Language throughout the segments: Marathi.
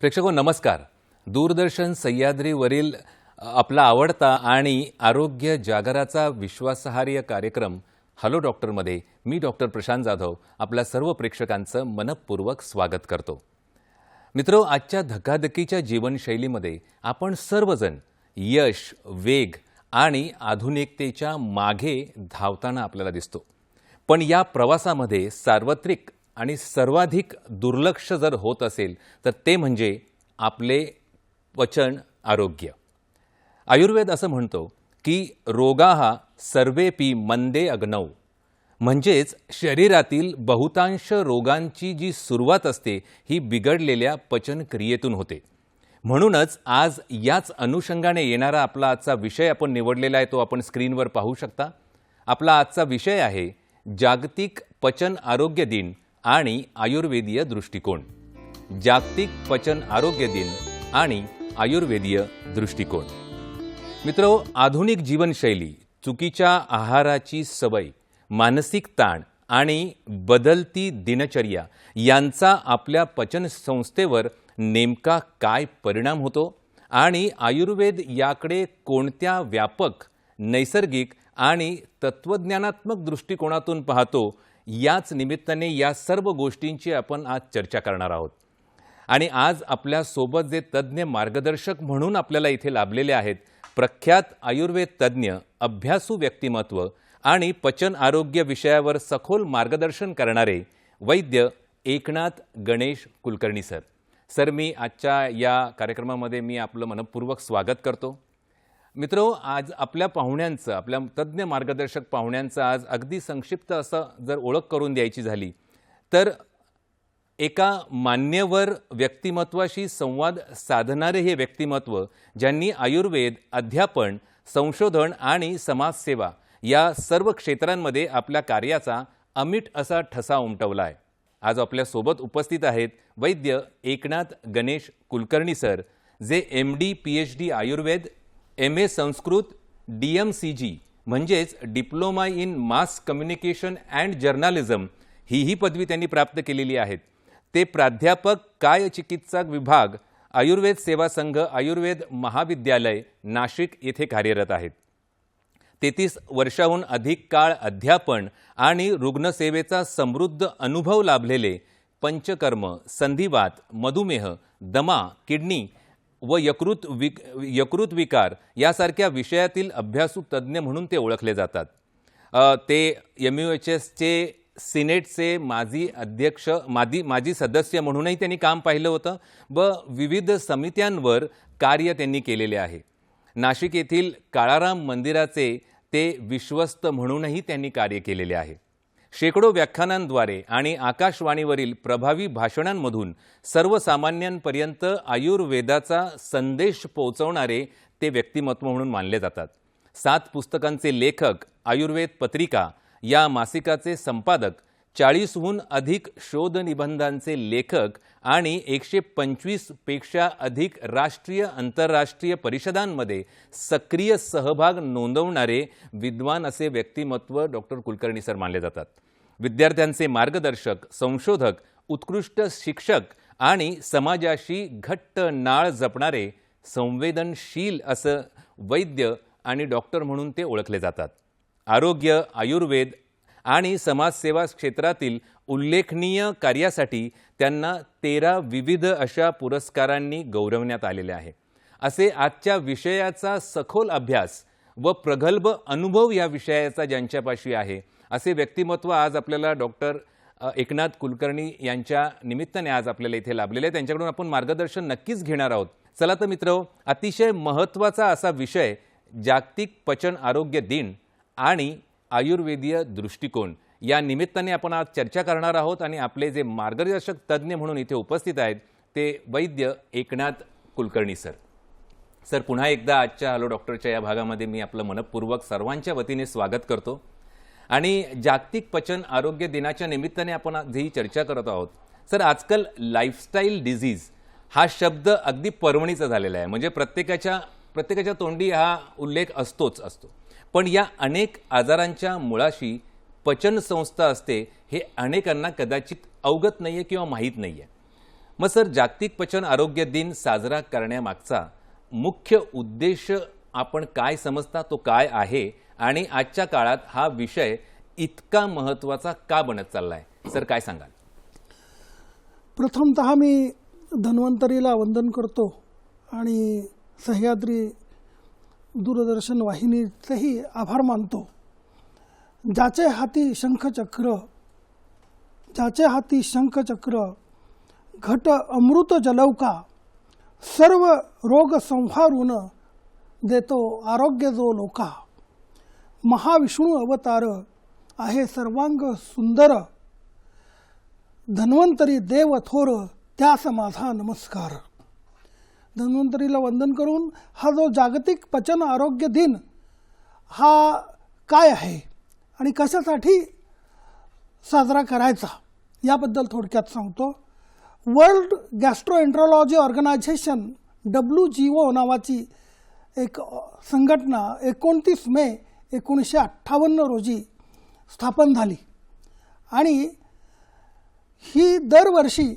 प्रेक्षको नमस्कार. दूरदर्शन सह्याद्रीवरील आपला आवडता आणि आरोग्य जागराचा विश्वासार्ह कार्यक्रम हॅलो डॉक्टरमध्ये मी डॉक्टर प्रशांत जाधव आपल्या सर्व प्रेक्षकांचं मनपूर्वक स्वागत करतो. मित्रो, आजच्या धकाधकीच्या जीवनशैलीमध्ये आपण सर्वजण यश, वेग आणि आधुनिकतेच्या मागे धावताना आपल्याला दिसतो. पण या प्रवासामध्ये सार्वत्रिक आणि सर्वाधिक दुर्लक्ष जर होत असेल तर ते म्हणजे आपले पचन आरोग्य. आयुर्वेद असं म्हणतो की रोगाः सर्वेपि मंदे अग्नौ, म्हणजेच शरीरातील बहुतांश रोगांची जी सुरुवात असते ही बिघडलेल्या पचनक्रियेतून होते. म्हणूनच आज याच अनुषंगाने येणारा आपला आजचा विषय आपण निवडलेला आहे, तो आपण स्क्रीनवर पाहू शकता. आपला आजचा विषय आहे जागतिक पचन आरोग्य दिन आणि आयुर्वेदीय दृष्टिकोन. जागतिक पचन आरोग्य दिन आणि आयुर्वेदीय दृष्टिकोन. मित्रो, आधुनिक जीवनशैली, चुकीच्या आहाराची सवय, मानसिक ताण आणि बदलती दिनचर्या यांचा आपल्या पचन संस्थेवर नेमका काय परिणाम होतो आणि आयुर्वेद याकडे कोणत्या व्यापक, नैसर्गिक आणि तत्वज्ञानात्मक दृष्टिकोनातून पाहतो, याच निमित्ताने या सर्व गोष्टींची आपण आज चर्चा करणार आहोत. आणि आज आपल्या सोबत जे तज्ञ मार्गदर्शक म्हणून आपल्याला इथे लाभलेले आहेत, प्रख्यात आयुर्वेद तज्ञ, अभ्यासू व्यक्तिमत्व आणि पचन आरोग्य विषयावर सखोल मार्गदर्शन करणारे वैद्य एकनाथ गणेश कुलकर्णी सर. सर, मी आजच्या या कार्यक्रमामध्ये मी आपलं मनपूर्वक स्वागत करतो. मित्रो, आज आपल्या पाहुण्यांचं, आपल्या तज्ञ मार्गदर्शक पाहुण्यांचं आज अगदी संक्षिप्त असं जर ओळख करून द्यायची झाली तर एका मान्यवर व्यक्तिमत्वाशी संवाद साधणारे हे व्यक्तिमत्व, ज्यांनी आयुर्वेद, अध्यापन, संशोधन आणि समाजसेवा या सर्व क्षेत्रांमध्ये आपल्या कार्याचा अमिट असा ठसा उमटवला आहे. आज आपल्यासोबत उपस्थित आहेत वैद्य एकनाथ गणेश कुलकर्णी सर, जे MD PhD Ayurveda, MA Sanskrit, DMCG म्हणजेच diploma in mass communication and journalism ही पदवी त्यांनी प्राप्त केलेली आहेत. ते प्राध्यापक, काय चिकित्सक विभाग, आयुर्वेद सेवा संघ, आयुर्वेद महाविद्यालय, नाशिक येथे कार्यरत आहेत. 33 वर्षाहून अधिक काळ अध्यापन आणि रुग्णसेवेचा समृद्ध अनुभव लाभलेले पंचकर्म, संधिवात, मधुमेह, दमा, किडनी व यकृत विकार यासारख्या विषयातील अभ्यासू तज्ज्ञ म्हणून ते ओळखले जातात. ते MUHSचे सिनेटचे माजी अध्यक्ष, माजी सदस्य म्हणूनही त्यांनी काम पाहिलं होतं व विविध समित्यांवर कार्य त्यांनी केलेले आहे. नाशिक येथील काळाराम मंदिराचे ते विश्वस्त म्हणूनही त्यांनी कार्य केलेले आहे. शेकडो व्याख्यानांद्वारे आणि आकाशवाणीवरील प्रभावी भाषणांमधून सर्वसामान्यांपर्यंत आयुर्वेदाचा संदेश पोहोचवणारे ते व्यक्तिमत्व म्हणून मानले जातात. 7 पुस्तकांचे लेखक, आयुर्वेद पत्रिका या मासिकाचे संपादक, 40हून अधिक शोधनिबंधांचे लेखक आणि 125 पेक्षा अधिक राष्ट्रीय, आंतरराष्ट्रीय परिषदांमध्ये सक्रिय सहभाग नोंदवणारे विद्वान असे व्यक्तिमत्व डॉक्टर कुलकर्णी सर मानले जातात. विद्यार्थ्यांचे मार्गदर्शक, संशोधक, उत्कृष्ट शिक्षक आणि समाजाशी घट्ट नाळ जपणारे संवेदनशील असं वैद्य आणि डॉक्टर म्हणून ते ओळखले जातात. आरोग्य, आयुर्वेद आणि समाजसेवा क्षेत्रातील उल्लेखनीय कार्यासाठी त्यांना 13 विविध अशा पुरस्कारांनी गौरवण्यात आलेले आहे. असे आजच्या विषयाचा सखोल अभ्यास व प्रगल्भ अनुभव या विषयाचा ज्यांच्यापाशी आहे, असे व्यक्तिमत्व आज आपल्याला डॉक्टर एकनाथ कुलकर्णी यांच्या निमित्ताने आज आपल्याला इथे लाभलेले आहे. त्यांच्याकडून आपण मार्गदर्शन नक्कीच घेणार आहोत. चला तर मित्र, अतिशय महत्त्वाचा असा विषय जागतिक पचन आरोग्य दिन आणि आयुर्वेदीय दृष्टिकोन या निमित्ताने आपण आज चर्चा करणार आहोत. आणि आपले जे मार्गदर्शक तज्ज्ञ म्हणून इथे उपस्थित आहेत ते वैद्य एकनाथ कुलकर्णी सर. सर, पुन्हा एकदा आजच्या हॅलो डॉक्टरच्या या भागामध्ये मी आपलं मनपूर्वक सर्वांच्या वतीने स्वागत करतो. आणि जागतिक पचन आरोग्य दिनाच्या निमित्ताने आपण आज ही चर्चा करत आहोत. सर, आजकाल लाईफस्टाईल डिझीज हा शब्द अगदी पर्वणीचा झालेला आहे. म्हणजे प्रत्येकाच्या तोंडी हा उल्लेख असतो. पण या अनेक आजारांच्या मुळाशी पचन संस्था असते हे अनेकांना कदाचित अवगत नाहीये किंवा माहीत नाहीये. मग सर, जागतिक पचन आरोग्य दिन साजरा करण्यामागचा मुख्य उद्देश आपण काय समजता, तो काय आहे आणि आजच्या काळात हा विषय इतका महत्त्वाचा का बनत चाललाय? सर, काय सांगाल? प्रथमतः मी धन्वंतरीला वंदन करतो आणि सह्याद्री दूरदर्शन वाहिनीचेही आभार मानतो. ज्याचे हाती शंखचक्र घट अमृत जलौका, सर्व रोग संहारून देतो आरोग्य जो लोका. महाविष्णू अवतार आहे सर्वांग सुंदर, धन्वंतरी देव थोर त्यास माझा नमस्कार. धन्वंतरीला वंदन करून हा जो जागतिक पचन आरोग्य दिन हा काय आहे आणि कशासाठी साजरा करायचा याबद्दल थोडक्यात सांगतो. वर्ल्ड गॅस्ट्रोएंट्रोलॉजी ऑर्गनायझेशन WGO नावाची एक संघटना 29 मे 1958 रोजी स्थापन झाली आणि ही दरवर्षी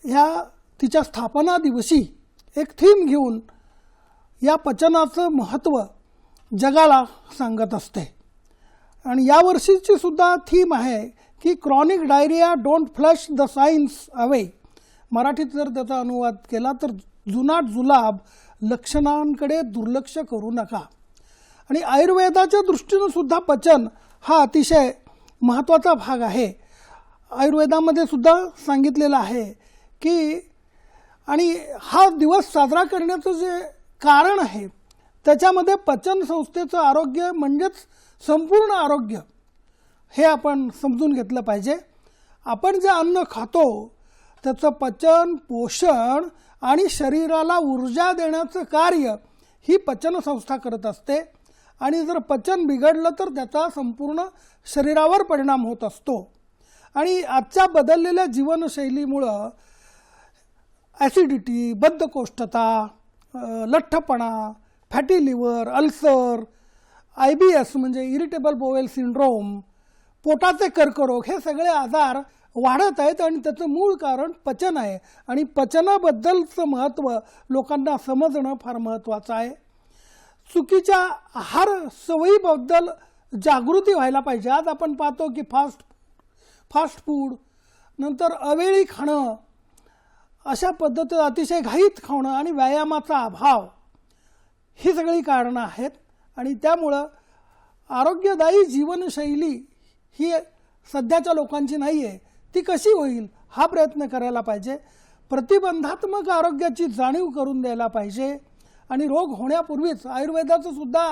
ह्या तिच्या स्थापना दिवशी एक थीम घेऊन या पचनाचं महत्त्व जगाला सांगत असते. आणि यावर्षीची सुद्धा थीम आहे की chronic diarrhoea don't flush the science away. मराठीत जर त्याचा अनुवाद केला तर जुनाट जुलाब लक्षणांकडे दुर्लक्ष करू नका. आणि आयुर्वेदाच्या दृष्टीनं सुद्धा पचन हा अतिशय महत्त्वाचा भाग आहे. आयुर्वेदामध्ये सुद्धा सांगितलेलं आहे की आणि हा दिवस साजरा करण्याचं जे कारण आहे त्याच्यामध्ये पचन संस्थेचं आरोग्य म्हणजेच संपूर्ण आरोग्य हे आपण समजून घेतलं पाहिजे. आपण जे अन्न खातो त्याचं पचन, पोषण आणि शरीराला ऊर्जा देण्याचं कार्य ही पचनसंस्था करत असते. आणि जर पचन बिघडलं तर त्याचा संपूर्ण शरीरावर परिणाम होत असतो. आणि आजच्या बदललेल्या जीवनशैलीमुळं ॲसिडिटी, बद्धकोष्ठता, लठ्ठपणा, फॅटी लिव्हर, अल्सर, IBS म्हणजे इरिटेबल बोवेल सिंड्रोम, पोटाचे कर्करोग हे सगळे आजार वाढत आहेत आणि त्याचं मूळ कारण पचन आहे. आणि पचनाबद्दलचं महत्त्व लोकांना समजणं फार महत्त्वाचं आहे. चुकीच्या आहार सवयीबद्दल जागृती व्हायला पाहिजे. आज आपण पाहतो की फास्ट फूड, नंतर अवेळी खाणं, अशा पद्धतीत अतिशय घाईत खाणं आणि व्यायामाचा अभाव ही सगळी कारणं आहेत. आणि त्यामुळं आरोग्यदायी जीवनशैली ही सध्याच्या लोकांची नाही आहे. ती कशी होईल हा प्रयत्न करायला पाहिजे. प्रतिबंधात्मक आरोग्याची जाणीव करून द्यायला पाहिजे. आणि रोग होण्यापूर्वीच आयुर्वेदाचं सुद्धा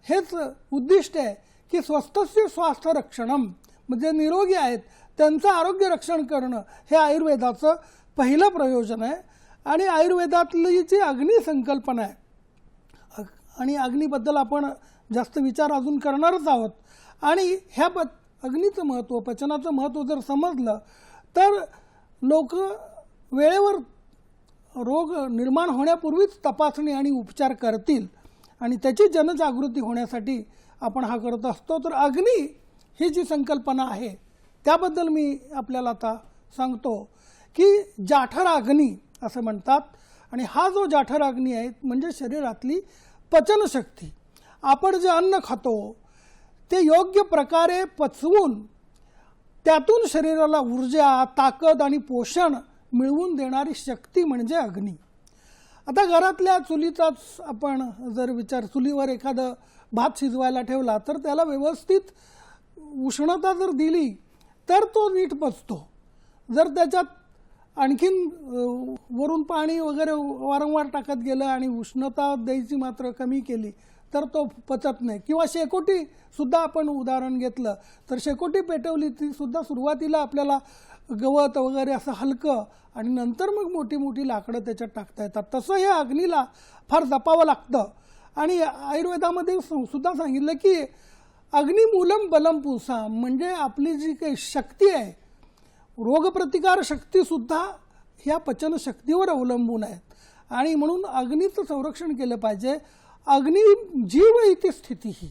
हेच उद्दिष्ट आहे की स्वस्थस्य स्वास्थ्य रक्षणम, म्हणजे निरोगी आहेत त्यांचं आरोग्य रक्षण करणं हे आयुर्वेदाचं पहिलं प्रयोजन आहे. आणि आयुर्वेदातली जी अग्नी संकल्पना आहे आणि अग्नीबद्दल आपण जास्त विचार अजून करणारच आहोत. आणि ह्या अग्नीचं महत्त्व, पचनाचं महत्त्व जर समजलं तर लोक वेळेवर रोग निर्माण होण्यापूर्वीच तपासणी आणि उपचार करतील. आणि त्याची जनजागृती होण्यासाठी आपण हा करत असतो. तर अग्नी ही जी संकल्पना आहे त्याबद्दल मी आपल्याला आता सांगतो की जाठर अग्नी असं म्हणतात. आणि हा जो जाठर अग्नी आहे म्हणजे शरीरातली पचनशक्ती. आपण जे अन्न खातो ते योग्य प्रकारे पचवून त्यातून शरीराला ऊर्जा, ताकद आणि पोषण मिळवून देणारी शक्ती म्हणजे अग्नी. आता घरातल्या चुलीचाच आपण जर विचार, चुलीवर एखादं भात शिजवायला ठेवला तर त्याला व्यवस्थित उष्णता जर दिली तर तो नीट पचतो. जर त्याच्यात आणखीन वरून पाणी वगैरे वारंवार टाकत गेलं आणि उष्णता द्यायची मात्र कमी केली तर तो पचत नाही. किंवा शेकोटी सुद्धा आपण उदाहरण घेतलं तर शेकोटी पेटवली ती सुद्धा सुरुवातीला आपल्याला गवत वगैरे असं हलकं आणि नंतर मग मोठी मोठी लाकडं त्याच्यात टाकता येतात. तसं हे अग्नीला फार जपावं लागतं. आणि आयुर्वेदामध्ये सुद्धा सांगितलं की अग्निमूलम बलम पुंसा, म्हणजे आपली जी काही शक्ती आहे, रोगप्रतिकार शक्तीसुद्धा ह्या पचनशक्तीवर अवलंबून आहेत. आणि म्हणून अग्नीचं संरक्षण केलं पाहिजे. अग्नी जीव इति स्थिती ही,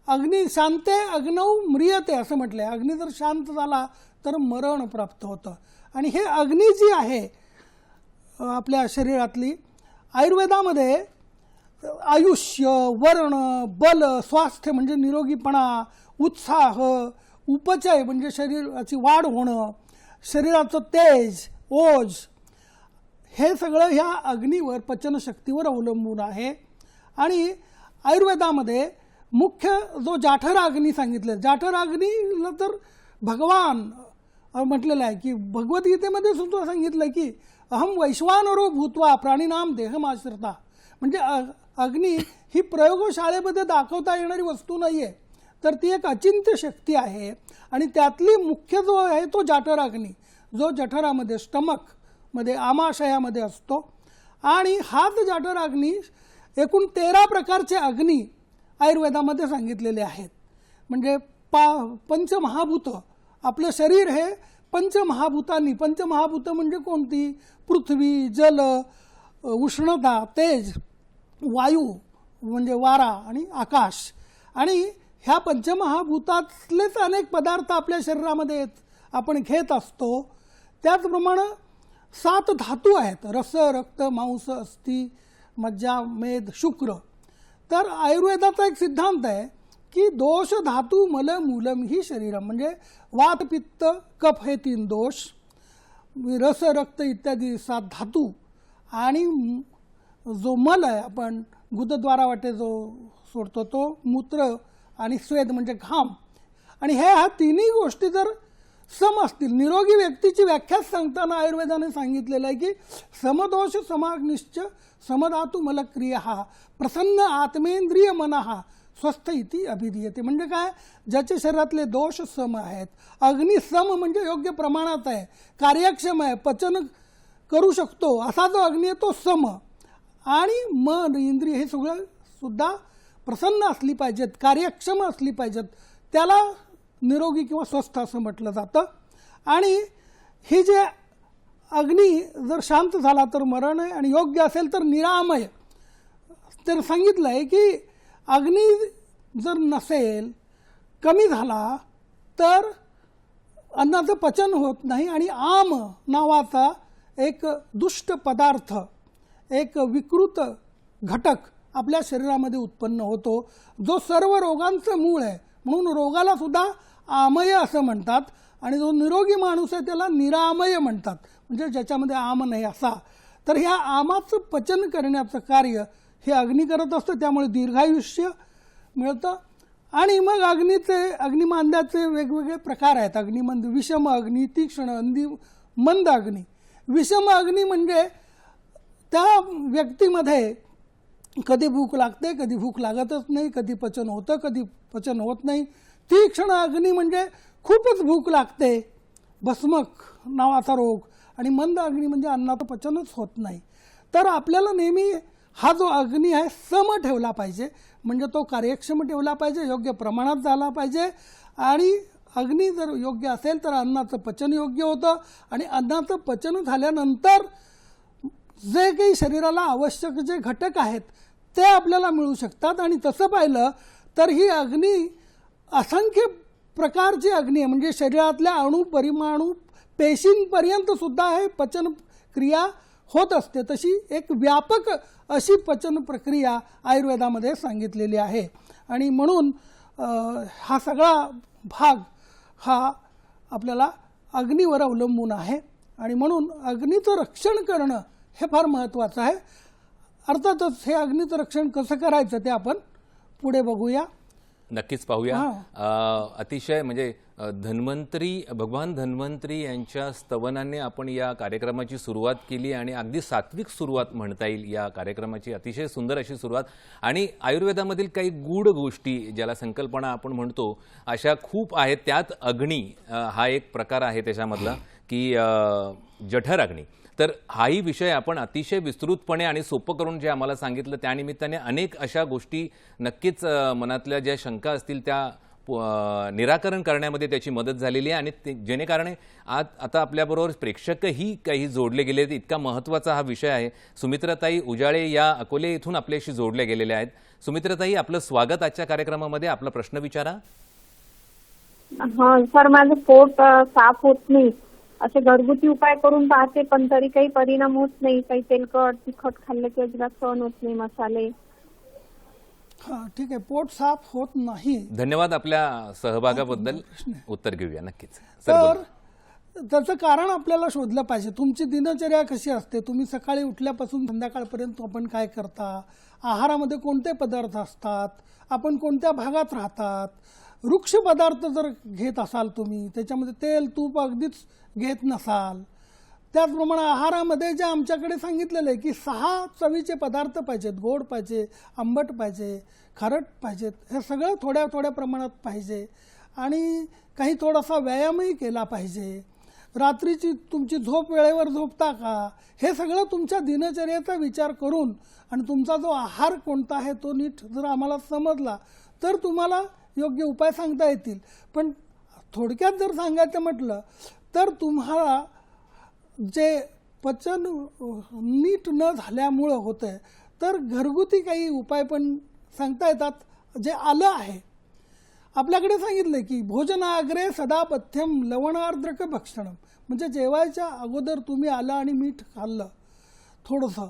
अग्नी शांते अग्नौ म्रियते असं म्हटलंय. अग्नी जर शांत झाला तर मरण प्राप्त होतं. आणि हे अग्नी जी आहे आपल्या शरीरातली, आयुर्वेदामध्ये आयुष्य, वर्ण, बल, स्वास्थ्य म्हणजे निरोगीपणा, उत्साह, उपचय म्हणजे शरीराची वाढ होणं, शरीराचं तेज, ओज, हे सगळं ह्या अग्नीवर, पचनशक्तीवर अवलंबून आहे. आणि आयुर्वेदामध्ये मुख्य जो जाठराग्नी सांगितलं, जाठराग्नीला तर भगवान म्हटलेलं आहे की भगवद्गीतेमध्ये सुद्धा सांगितलं की अहम वैश्वानरो भूत्वा प्राणीनाम देहमाश्रिता. म्हणजे अग्नी ही प्रयोगशाळेमध्ये दाखवता येणारी वस्तू नाही आहे, तर ती एक अचिंत्य शक्ती आहे. आणि त्यातली मुख्य जो आहे तो जाठराग्नी, जो जठरामध्ये, स्टमकमध्ये, आमाशयामध्ये असतो. आणि हाच जाठराग्नी एकूण 13 प्रकारचे अग्नी आयुर्वेदामध्ये सांगितलेले आहेत. म्हणजे पंचमहाभूत, आपलं शरीर हे पंचमहाभूतांनी, पंचमहाभूत म्हणजे कोणती? पृथ्वी, जल, उष्णता, तेज, वायू म्हणजे वारा आणि आकाश. आणि ह्या पंचमहाभूतातलेच अनेक पदार्थ आपल्या शरीरामध्ये आपण घेत असतो. त्याचप्रमाणे 7 धातू आहेत, रस, रक्त, मांस, अस्थि, मज्जा, मेद, शुक्र. तर आयुर्वेदाचा एक सिद्धांत आहे की दोष धातू मल मूलम ही शरीरम. म्हणजे वात, पित्त, कफ हे 3 दोष, रस, रक्त इत्यादी 7 धातू, आणि जो मल आहे आपण गुदद्वारावाटे जो सोडतो तो, मूत्र आणि स्वेद म्हणजे घाम. आणि ह्या तिन्ही गोष्टी जर सम असतील, निरोगी व्यक्तीची व्याख्याच सांगताना आयुर्वेदाने सांगितलेलं आहे की समदोष समाग्निश्च समधातू मलक्रिया प्रसन्न आत्मेंद्रिय मनहा स्वस्थ इति अभिधीयते. म्हणजे काय? ज्याच्या शरीरातले दोष सम आहेत, अग्नी सम म्हणजे योग्य प्रमाणात आहे, कार्यक्षम आहे, पचन करू शकतो असा जो अग्नी आहे तो सम. आणि मन, इंद्रिय हे सगळं सुद्धा प्रसन्न असली पाहिजेत, कार्यक्षम असली पाहिजेत, त्याला निरोगी किंवा स्वस्थ असं म्हटलं जातं. आणि हे जे अग्नी जर शांत झाला तर मरण आहे, आणि योग्य असेल तर निरामय. तर सांगितलं आहे की अग्नी जर नसेल, कमी झाला तर अन्नाचं पचन होत नाही. आणि आम नावाचा एक दुष्ट पदार्थ, एक विकृत घटक आपल्या शरीरामध्ये उत्पन्न होतो, जो सर्व रोगांचं मूळ आहे. म्हणून रोगाला सुद्धा आमय असं म्हणतात. आणि जो निरोगी माणूस आहे त्याला निरामय म्हणतात, म्हणजे ज्याच्यामध्ये आम नाही असा. तर ह्या आमाचं पचन करण्याचं कार्य हे अग्नी करत असतं, त्यामुळे दीर्घायुष्य मिळतं. आणि मग अग्निमांद्याचे वेगवेगळे प्रकार आहेत. अग्निमंद, विषम अग्नी, तीक्ष्ण अग्नी, मंद अग्नी. विषम अग्नी म्हणजे त्या व्यक्तीमध्ये कधी भूक लागते, कधी भूक लागतच नाही, कधी पचन होतं, कधी पचन होत नाही. तीक्ष्ण अग्नी म्हणजे खूपच भूक लागते, भस्मक नावाचा रोग. आणि मंद अग्नी म्हणजे अन्नाचं पचनच होत नाही. तर आपल्याला नेहमी हा जो अग्नी आहे सम ठेवला पाहिजे, म्हणजे तो कार्यक्षम ठेवला पाहिजे, योग्य प्रमाणात झाला पाहिजे. आणि अग्नी जर योग्य असेल तर अन्नाचं पचन योग्य होतं. आणि अन्नाचं पचन झाल्यानंतर जे काही शरीराला आवश्यक जे घटक आहेत ते आपल्याला मिळू शकतात. आणि तसं पाहिलं तर ही अग्नी असंख्य प्रकारची अग्नी आहे. म्हणजे शरीरातल्या अणू, परिमाणू, पेशींपर्यंत सुद्धा हे पचन क्रिया होत असते. तशी एक व्यापक अशी पचन प्रक्रिया आयुर्वेदामध्ये सांगितलेली आहे. आणि म्हणून हा सगळा भाग हा आपल्याला अग्नीवर अवलंबून आहे. आणि म्हणून अग्नीचं रक्षण करणं हे फार महत्त्वाचं आहे. अर्थातच हे अग्नीचं रक्षण कसं करायचं ते आपण पुढे बघूया, नक्कीच पाहूया. अतिशय म्हणजे भगवान धन्वंतरी यांच्या स्तवनाने आपण या कार्यक्रमाची सुरुवात केली आणि अगदी सात्विक सुरुवात म्हणता येईल या कार्यक्रमाची. अतिशय सुंदर अशी सुरुवात. आणि आयुर्वेदामधील काही गूढ गोष्टी, ज्याला संकल्पना आपण म्हणतो, अशा खूप आहेत. त्यात अग्नी हा एक प्रकार आहे त्याच्यामधला, की जठराग्नी. तर हाही विषय आपण अतिशय विस्तृतपणे आणि सोपं करून जे आम्हाला सांगितलं, त्यानिमित्ताने अनेक अशा गोष्टी नक्कीच मनातल्या ज्या शंका असतील त्या निराकरण करण्यामध्ये त्याची मदत झालेली आहे आणि जेणेकारणे आता आपल्याबरोबर प्रेक्षकही काही जोडले गेले आहेत. इतका महत्त्वाचा हा विषय आहे. सुमित्राताई उजाळे या अकोले इथून आपल्याशी जोडले गेलेले आहेत. सुमित्राताई, आपलं स्वागत आजच्या कार्यक्रमामध्ये. आपला प्रश्न विचारा. हा सर, माझं पोट साफ होत नाही. असे घरगुती उपाय करून पाहते पण तरी काही परिणाम होत नाही. काही तेलकट तिखट खाल्लं की अजिबात सहन होत नाही, मसाले. हा, ठीक आहे. पोट साफ होत नाही. धन्यवाद आपल्या सहभागाबद्दल. उत्तर घेऊया नक्कीच. सर, तर बोला. त्याचं कारण आपल्याला शोधलं पाहिजे. तुमची दिनचर्या कशी असते, तुम्ही सकाळी उठल्यापासून संध्याकाळपर्यंत आपण काय करता, आहारामध्ये कोणते पदार्थ असतात, आपण कोणत्या भागात राहतात, वृक्ष पदार्थ जर घेत असाल तुम्ही, त्याच्यामध्ये तेल तूप अगदीच घेत नसाल, त्याचप्रमाणे आहारामध्ये जे आमच्याकडे सांगितलेलं आहे की 6 चवीचे पदार्थ पाहिजेत. गोड पाहिजे, आंबट पाहिजे, खारट पाहिजेत. हे सगळं थोड्या थोड्या प्रमाणात पाहिजे आणि काही थोडासा व्यायामही केला पाहिजे. रात्रीची तुमची झोप वेळेवर झोपता का, हे सगळं तुमच्या दिनचर्येचा विचार करून आणि तुमचा जो आहार कोणता आहे तो नीट जर आम्हाला समजला तर तुम्हाला योग्य उपाय सांगता येतील. पण थोडक्यात जर सांगायचं म्हटलं तर तुम्हाला जे पचन नीट न झाल्यामुळं होतंय तर घरगुती काही उपाय पण सांगता येतात. जे आलं आहे आपल्याकडे सांगितलं की भोजनाग्रे सदा पथ्यम लवणार्द्रक भक्षणम, म्हणजे जेवायच्या अगोदर तुम्ही आलं आणि मीठ खाल्लं थोडंसं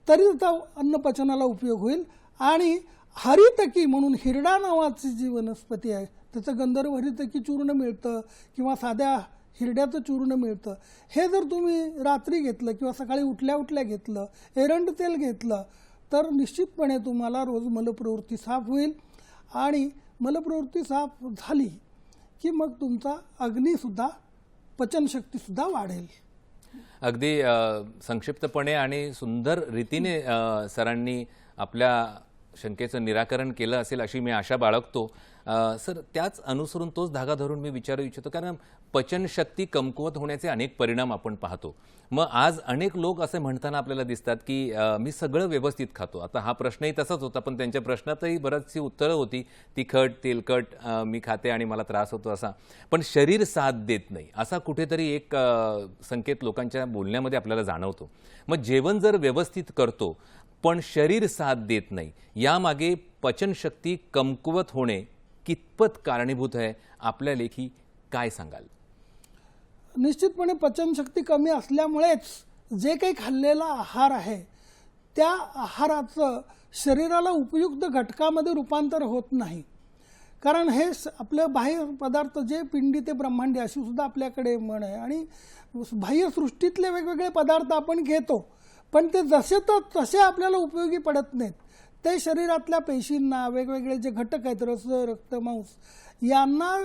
तरी त्याचा अन्नपचनाला उपयोग होईल. आणि हरितकी म्हणून हिरडा नावाची जी वनस्पती आहे त्याचं गंधर्व हरितकी चूर्ण मिळतं किंवा साध्या हिरड्याचं चूर्ण मिळतं. हे जर तुम्ही रात्री घेतलं किंवा सकाळी उठल्या उठल्या घेतलं, एरंड तेल घेतलं तर निश्चितपणे तुम्हाला रोज मलप्रवृत्ती साफ होईल. आणि मलप्रवृत्ती साफ झाली की मग तुमचा अग्नीसुद्धा पचनशक्तीसुद्धा वाढेल. अगदी संक्षिप्तपणे आणि सुंदर रीतीने सरांनी आपल्या शंकेचं निराकरण केलं असेल अशी मी आशा बाळगतो. सर, त्याच अनुसरून तोच धागा धरून मी विचारू इच्छितो, कारण पचनशक्ती कमकुवत होण्याचे अनेक परिणाम आपण पाहतो. मग आज अनेक लोक असे म्हणताना आपल्याला दिसतात की मी सगळं व्यवस्थित खातो. आता हा प्रश्नही तसाच होता, पण त्यांच्या प्रश्नातही बरीचशी उत्तरं होती. तिखट तेलकट मी खाते आणि मला त्रास होतो असा, पण शरीर साथ देत नाही असा कुठेतरी एक संकेत लोकांच्या बोलण्यामध्ये आपल्याला जाणवतो. मग जेवण जर व्यवस्थित करतो पण शरीर साथ देत नाही, यामागे पचनशक्ती कमकुवत होणे कितपत कारणीभूत आहे, आपल्या लेखी काय सांगाल? निश्चितपणे पचनशक्ती कमी असल्यामुळेच जे काही खाल्लेला आहार आहे त्या आहाराचं शरीराला उपयुक्त घटकामध्ये रूपांतर होत नाही. कारण हे आपलं बाह्य पदार्थ जे पिंडी ते ब्रह्मांडी अशी सुद्धा आपल्याकडे म्हण आहे आणि बाह्य सृष्टीतले वेगवेगळे पदार्थ आपण घेतो पण ते जसे तर तसे आपल्याला उपयोगी पडत नाहीत. ते शरीरातल्या पेशींना वेगवेगळे जे घटक आहेत रस रक्त मांस यांना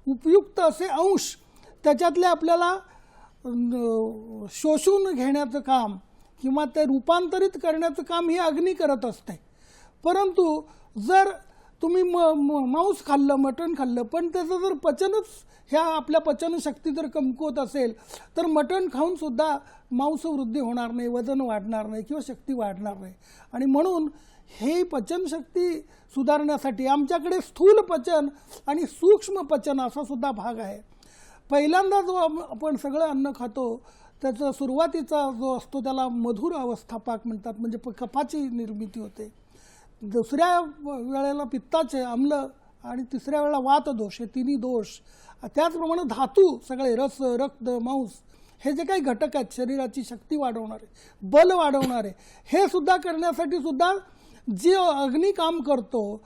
उपयुक्त असे अंश त्याच्यातले आपल्याला शोषून घेण्याचं काम किंवा ते रूपांतरित करण्याचं काम ही अग्नी करत असते. परंतु जर तुम्ही मांस खाल्लं मटण खाल्लं पण त्याचं जर पचनच ह्या आपल्या पचनशक्ती जर कमकुवत असेल तर मटण खाऊन सुद्धा मांसवृद्धी होणार नाही, वजन वाढणार नाही किंवा शक्ती वाढणार नाही. आणि म्हणून हे पचनशक्ती सुधारण्यासाठी आमच्याकडे स्थूल पचन आणि सूक्ष्म पचन असा सुद्धा भाग आहे. पहिल्यांदा जो आपण सगळं अन्न खातो त्याचा सुरुवातीचा जो असतो त्याला मधुर अवस्थापाक म्हणतात, म्हणजे कफाची निर्मिती होते. दुसऱ्या वेळेला पित्ताचे अम्ल आणि तिसऱ्या वेळेला वातदोष, हे तिन्ही दोष. त्याचप्रमाणे धातू सगळे रस रक्त मांस हे जे काही घटक आहेत शरीराची शक्ती वाढवणारे बल वाढवणारे हे सुद्धा करण्यासाठी सुद्धा जे अग्नी काम करतो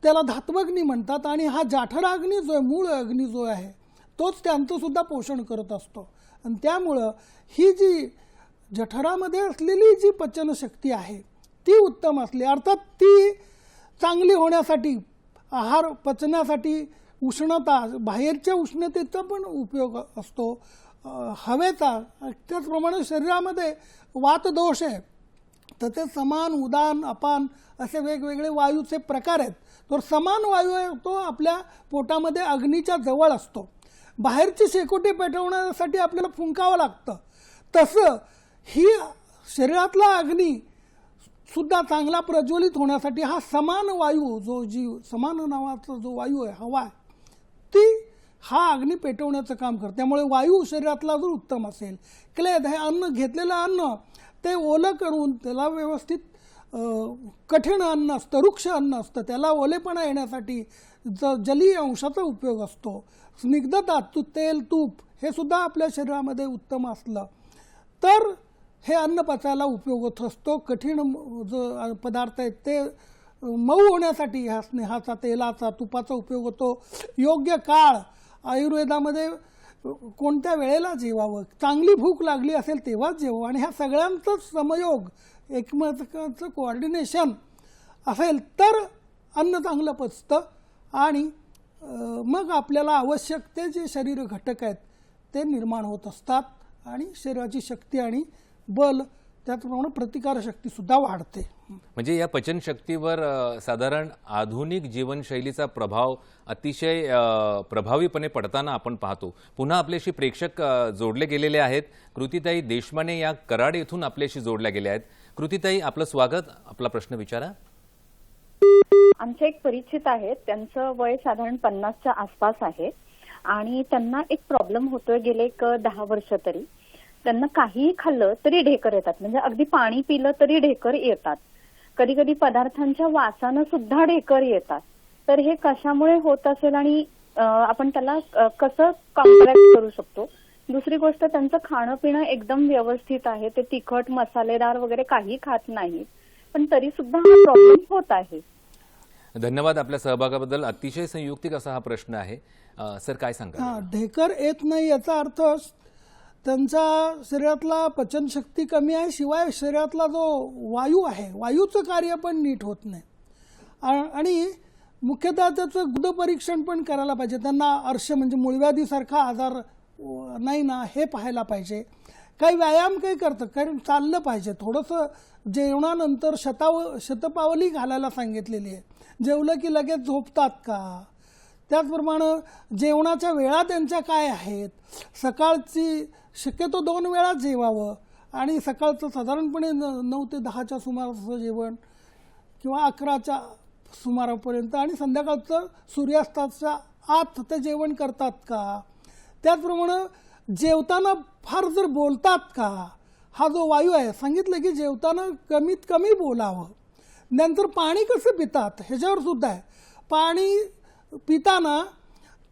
त्याला धात्वग्नी म्हणतात. आणि हा जाठराग्नी जो आहे मूळ अग्नी जो आहे तोच त्यांचं सुद्धा पोषण करत असतो. आणि त्यामुळं ही जी जठरामध्ये असलेली जी पचनशक्ती आहे ती उत्तम असली, अर्थात ती चांगली होण्यासाठी आहार पचण्यासाठी उष्णता बाहेरच्या उष्णतेचा पण उपयोग असतो, हवेचा. त्याचप्रमाणे शरीरामध्ये वातदोष आहे तर ते समान उदान अपान असे वेगवेगळे वायूचे प्रकार आहेत. तर समान वायू आहे तो आपल्या पोटामध्ये अग्नीच्या जवळ असतो. बाहेरची शेकोटी पेटवण्यासाठी आपल्याला फुंकावं लागतं. तसं ही शरीरातला अग्नी सुद्धा चांगला प्रज्वलित होण्यासाठी हा समान वायू जो समान नावाचा जो वायू आहे हवा आहे शक्ती हा अग्नी पेटवण्याचं काम करते. त्यामुळे वायू शरीरातला जर उत्तम असेल, क्लेद हे अन्न घेतलेलं अन्न ते ओलं करून त्याला व्यवस्थित कठीण अन्न असतं, वृक्ष अन्न असतं, त्याला ओलेपणा येण्यासाठी जलीय अंशाचा उपयोग असतो. स्निग्धता, तेल, तूप हे सुद्धा आपल्या शरीरामध्ये उत्तम असलं तर हे अन्न पचायला उपयोग होत असतो. कठीण जो पदार्थ आहेत ते मऊ होण्यासाठी ह्या स्नेहाचा, तेलाचा, तुपाचा उपयोग होतो. योग्य काळ आयुर्वेदामध्ये कोणत्या वेळेला जेवावं, चांगली भूक लागली असेल तेव्हाच जेवावं आणि ह्या सगळ्यांचा समयोग, एकमेकांचं कोऑर्डिनेशन असेल तर अन्न चांगलं पचतं आणि मग आपल्याला आवश्यक ते जे शरीर घटक आहेत ते निर्माण होत असतात आणि शरीराची शक्ती आणि बल, त्याचप्रमाणे प्रतिकारशक्तीसुद्धा वाढते. म्हणजे या पचनशक्तीवर साधारण आधुनिक जीवनशैलीचा प्रभाव अतिशय प्रभावीपणे पडताना आपण पाहतो. पुन्हा आपल्याशी प्रेक्षक जोडले गेलेले आहेत. कृतीताई देशमाने या कराड येथून आपल्याशी जोडल्या गेल्या आहेत. कृतीताई, आपलं स्वागत. आपला प्रश्न विचारा. आमचे एक परिचित आहेत, त्यांचं वय साधारण 50च्या आसपास आहे आणि त्यांना एक प्रॉब्लेम होतोय गेले एक 10 वर्ष तरी. त्यांना काहीही खाल्लं तरी ढेकर येतात, म्हणजे अगदी पाणी पिलं तरी ढेकर येतात. कधी कधी पदार्थांच्या वासानं सुद्धा ढेकर येतात. तर हे कशामुळे होत असेल आणि आपण त्याला कसं कॉम्पॅक्ट करू शकतो? दुसरी गोष्ट, त्यांचं खाणं पिणं एकदम व्यवस्थित आहे, ते तिखट मसालेदार वगैरे काही खात नाहीत, पण तरी सुद्धा हा प्रॉब्लेम होत आहे. धन्यवाद आपल्या सहभागाबद्दल. अतिशय संयुक्तिक असा हा प्रश्न आहे. सर, काय सांगा? ढेकर येत नाही याचा अर्थ त्यांच्या शरीरातला पचनशक्ती कमी आहे, शिवाय शरीरातला जो वायू आहे, वायूचं कार्य पण नीट होत नाही आणि मुख्यतः त्याचं गुद परीक्षण पण करायला पाहिजे. त्यांना अर्श म्हणजे मूळव्याधीसारखा आजार नाही ना हे पाहायला पाहिजे. काही व्यायाम काही करतं, कारण चाललं पाहिजे थोडंसं. जेवणानंतर शतपावली घालायला सांगितलेली आहे. जेवलं की लगेच झोपतात का? त्याचप्रमाणे जेवणाच्या वेळा त्यांच्या काय आहेत? सकाळची शक्यतो 2 वेळा जेवावं आणि सकाळचं साधारणपणे 9 ते 10च्या सुमाराचं जेवण किंवा 11च्या सुमारापर्यंत आणि संध्याकाळचं सूर्यास्ताच्या आत ते जेवण करतात का? त्याचप्रमाणे जेवताना फार जर बोलतात का? हा जो वायू आहे, सांगितलं की जेवताना कमीत कमी बोलावं. नंतर पाणी कसं पितात ह्याच्यावर सुद्धा आहे. पाणी पिताना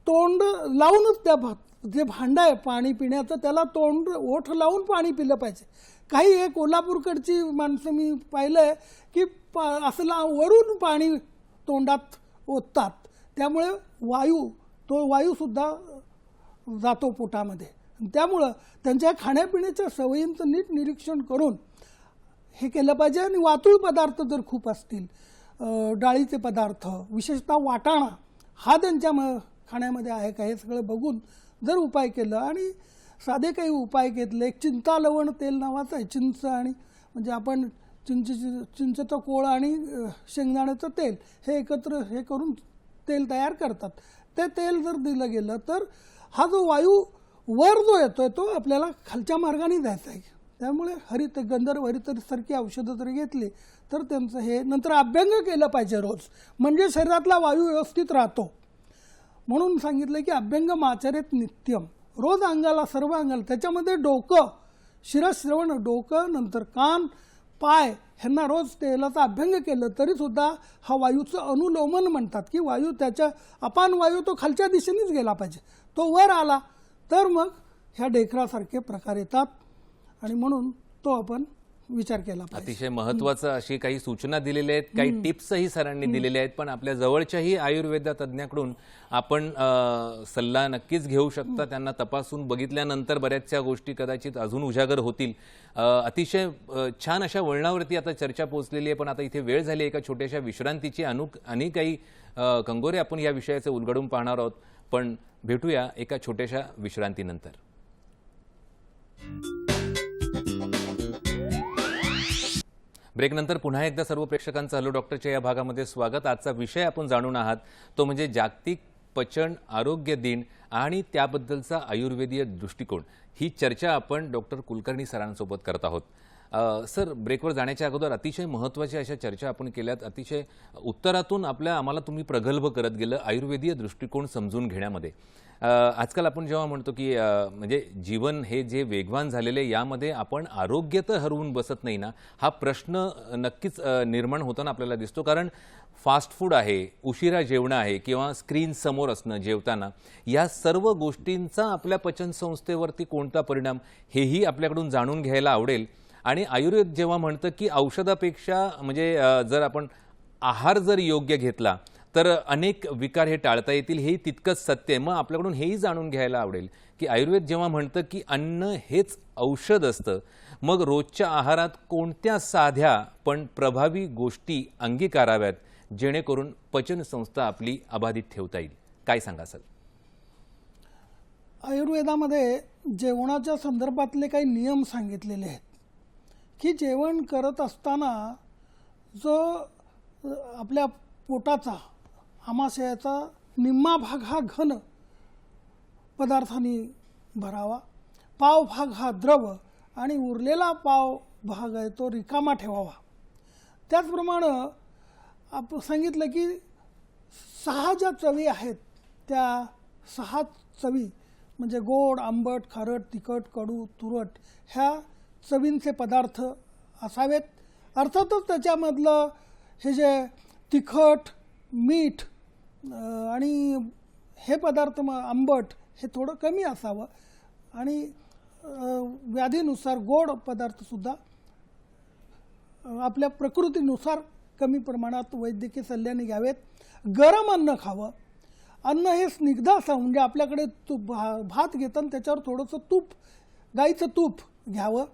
तोंड लावूनच त्या जे भांडं आहे पाणी पिण्याचं त्याला तोंड ओठ लावून पाणी पिलं पाहिजे. काही हे कोल्हापूरकडची माणसं मी पाहिलंय की असं वरून पाणी तोंडात ओततात, त्यामुळे तो वायूसुद्धा जातो पोटामध्ये. त्यामुळं त्यांच्या खाण्यापिण्याच्या सवयींचं नीट निरीक्षण करून हे केलं पाहिजे. आणि वातुळ पदार्थ जर खूप असतील, डाळीचे पदार्थ, विशेषतः वाटाणा हा त्यांच्या खाण्यामध्ये आहे का हे सगळं बघून जर उपाय केलं आणि साधे काही उपाय घेतले. एक चिंता लवण तेल नावाचं आहे, चिंच आणि म्हणजे आपण चिंचेचं कोळ आणि शेंगदाण्याचं तेल हे एकत्र हे करून तेल तयार करतात. ते तेल जर दिलं गेलं तर हा जो वायू वर जो येतोय तो आपल्याला खालच्या मार्गाने जायचा आहे. त्यामुळे गंधर्व हरितसारखी औषधं जर घेतली तर त्यांचं हे. नंतर अभ्यंग केलं पाहिजे रोज, म्हणजे शरीरातला वायू व्यवस्थित राहतो. म्हणून सांगितलं की अभ्यंगमाचरेत नित्यम. रोज अंगाला, सर्व अंगाला, त्याच्यामध्ये डोकं, शिरश्रवण, डोकं, नंतर कान, पाय ह्यांना रोज तेलाचा अभ्यंग केलं तरी सुद्धा हा वायूचं अनुलोमन म्हणतात की वायू त्याच्या अपान वायू तो खालच्या दिशेनेच गेला पाहिजे. तो वर आला तर मग ह्या ढेकरासारखे प्रकार येतात आणि म्हणून तो आपण विचार केला पाहिजे. अतिशय महत्त्वाचं अशी काही सूचना दिलेल्या आहेत, काही टिप्सही सरांनी दिलेल्या आहेत. पण आपल्या जवळच्याही आयुर्वेद तज्ज्ञाकडून आपण सल्ला नक्कीच घेऊ शकता. त्यांना तपासून बघितल्यानंतर बऱ्याचशा गोष्टी कदाचित अजून उजागर होतील. अतिशय छान अशा वळणावरती आता चर्चा पोहोचलेली आहे. पण आता इथे वेळ झाली एका छोट्याशा विश्रांतीची. आणि काही कंगोरे आपण या विषयाचे उलगडून पाहणार आहोत. पण भेटूया एका छोट्याशा विश्रांतीनंतर. ब्रेकनंतर पुन्हा एकदा सर्व प्रेक्षकांचं हॅलो डॉक्टरच्या या भागामध्ये स्वागत. आजचा विषय आपण जाणून आहात तो म्हणजे जागतिक पचन आरोग्य दिन आणि त्याबद्दलचा आयुर्वेदीय दृष्टिकोन. ही चर्चा आपण डॉक्टर कुलकर्णी सरांसोबत करत आहोत. सर, ब्रेकवर जाण्याच्या अगोदर अतिशय महत्त्वाच्या अशा चर्चा आपण केल्यात. अतिशय उत्तरातून आम्हाला तुम्ही प्रगल्भ करत गेलं आयुर्वेदीय दृष्टिकोन समजून घेण्यामध्ये. आजकाल आपण जेव्हा म्हणतो की म्हणजे जीवन हे जे वेगवान झालेले, यामध्ये आपण आरोग्य तर हरवून बसत नाही ना, हा प्रश्न नक्कीच निर्माण होताना आपल्याला दिसतो. कारण फास्ट फूड आहे, उशिरा जेवणं आहे किंवा स्क्रीन समोर असणं जेवताना, या सर्व गोष्टींचा आपल्या पचनसंस्थेवरती कोणता परिणाम, हेही आपल्याकडून जाणून घ्यायला आवडेल. आणि आयुर्वेद जेव्हा म्हणतं की औषधापेक्षा म्हणजे जर आपण आहार जर योग्य घेतला तर अनेक विकार हे टाळता येतील, हे तितकंच सत्य आहे. मग आपल्याकडून हेही जाणून घ्यायला आवडेल की आयुर्वेद जेव्हा म्हणतं की अन्न हेच औषध असतं, मग रोजच्या आहारात कोणत्या साध्या पण प्रभावी गोष्टी अंगीकाराव्यात जेणेकरून पचनसंस्था आपली अबाधित ठेवता येईल? काय सांगा सर? आयुर्वेदामध्ये जेवणाच्या संदर्भातले काही नियम सांगितलेले आहेत की जेवण करत असताना जो आपल्या पोटाचा आमाशयाचा निम्मा भाग हा घन पदार्थांनी भरावा, पाव भाग हा द्रव आणि उरलेला पाव भाग आहे तो रिकामा ठेवावा. त्याचप्रमाणे आपण सांगितलं की 6 ज्या चवी आहेत त्या 6 चवी म्हणजे गोड, आंबट, खारट, तिखट, कडू, तुरट ह्या चवींचे पदार्थ असावेत. अर्थातच त्याच्यामधलं हे जे तिखट, मीठ आणि हे पदार्थ आंबट हे थोडं कमी असावं आणि व्याधीनुसार गोड पदार्थसुद्धा आपल्या प्रकृतीनुसार कमी प्रमाणात वैद्यकीय सल्ल्याने घ्यावेत. गरम अन्न खावं. अन्न हे स्निग्ध असावं, म्हणजे आपल्याकडे तूप भात घेताना त्याच्यावर थोडंसं तूप, गाईचं तूप घ्यावं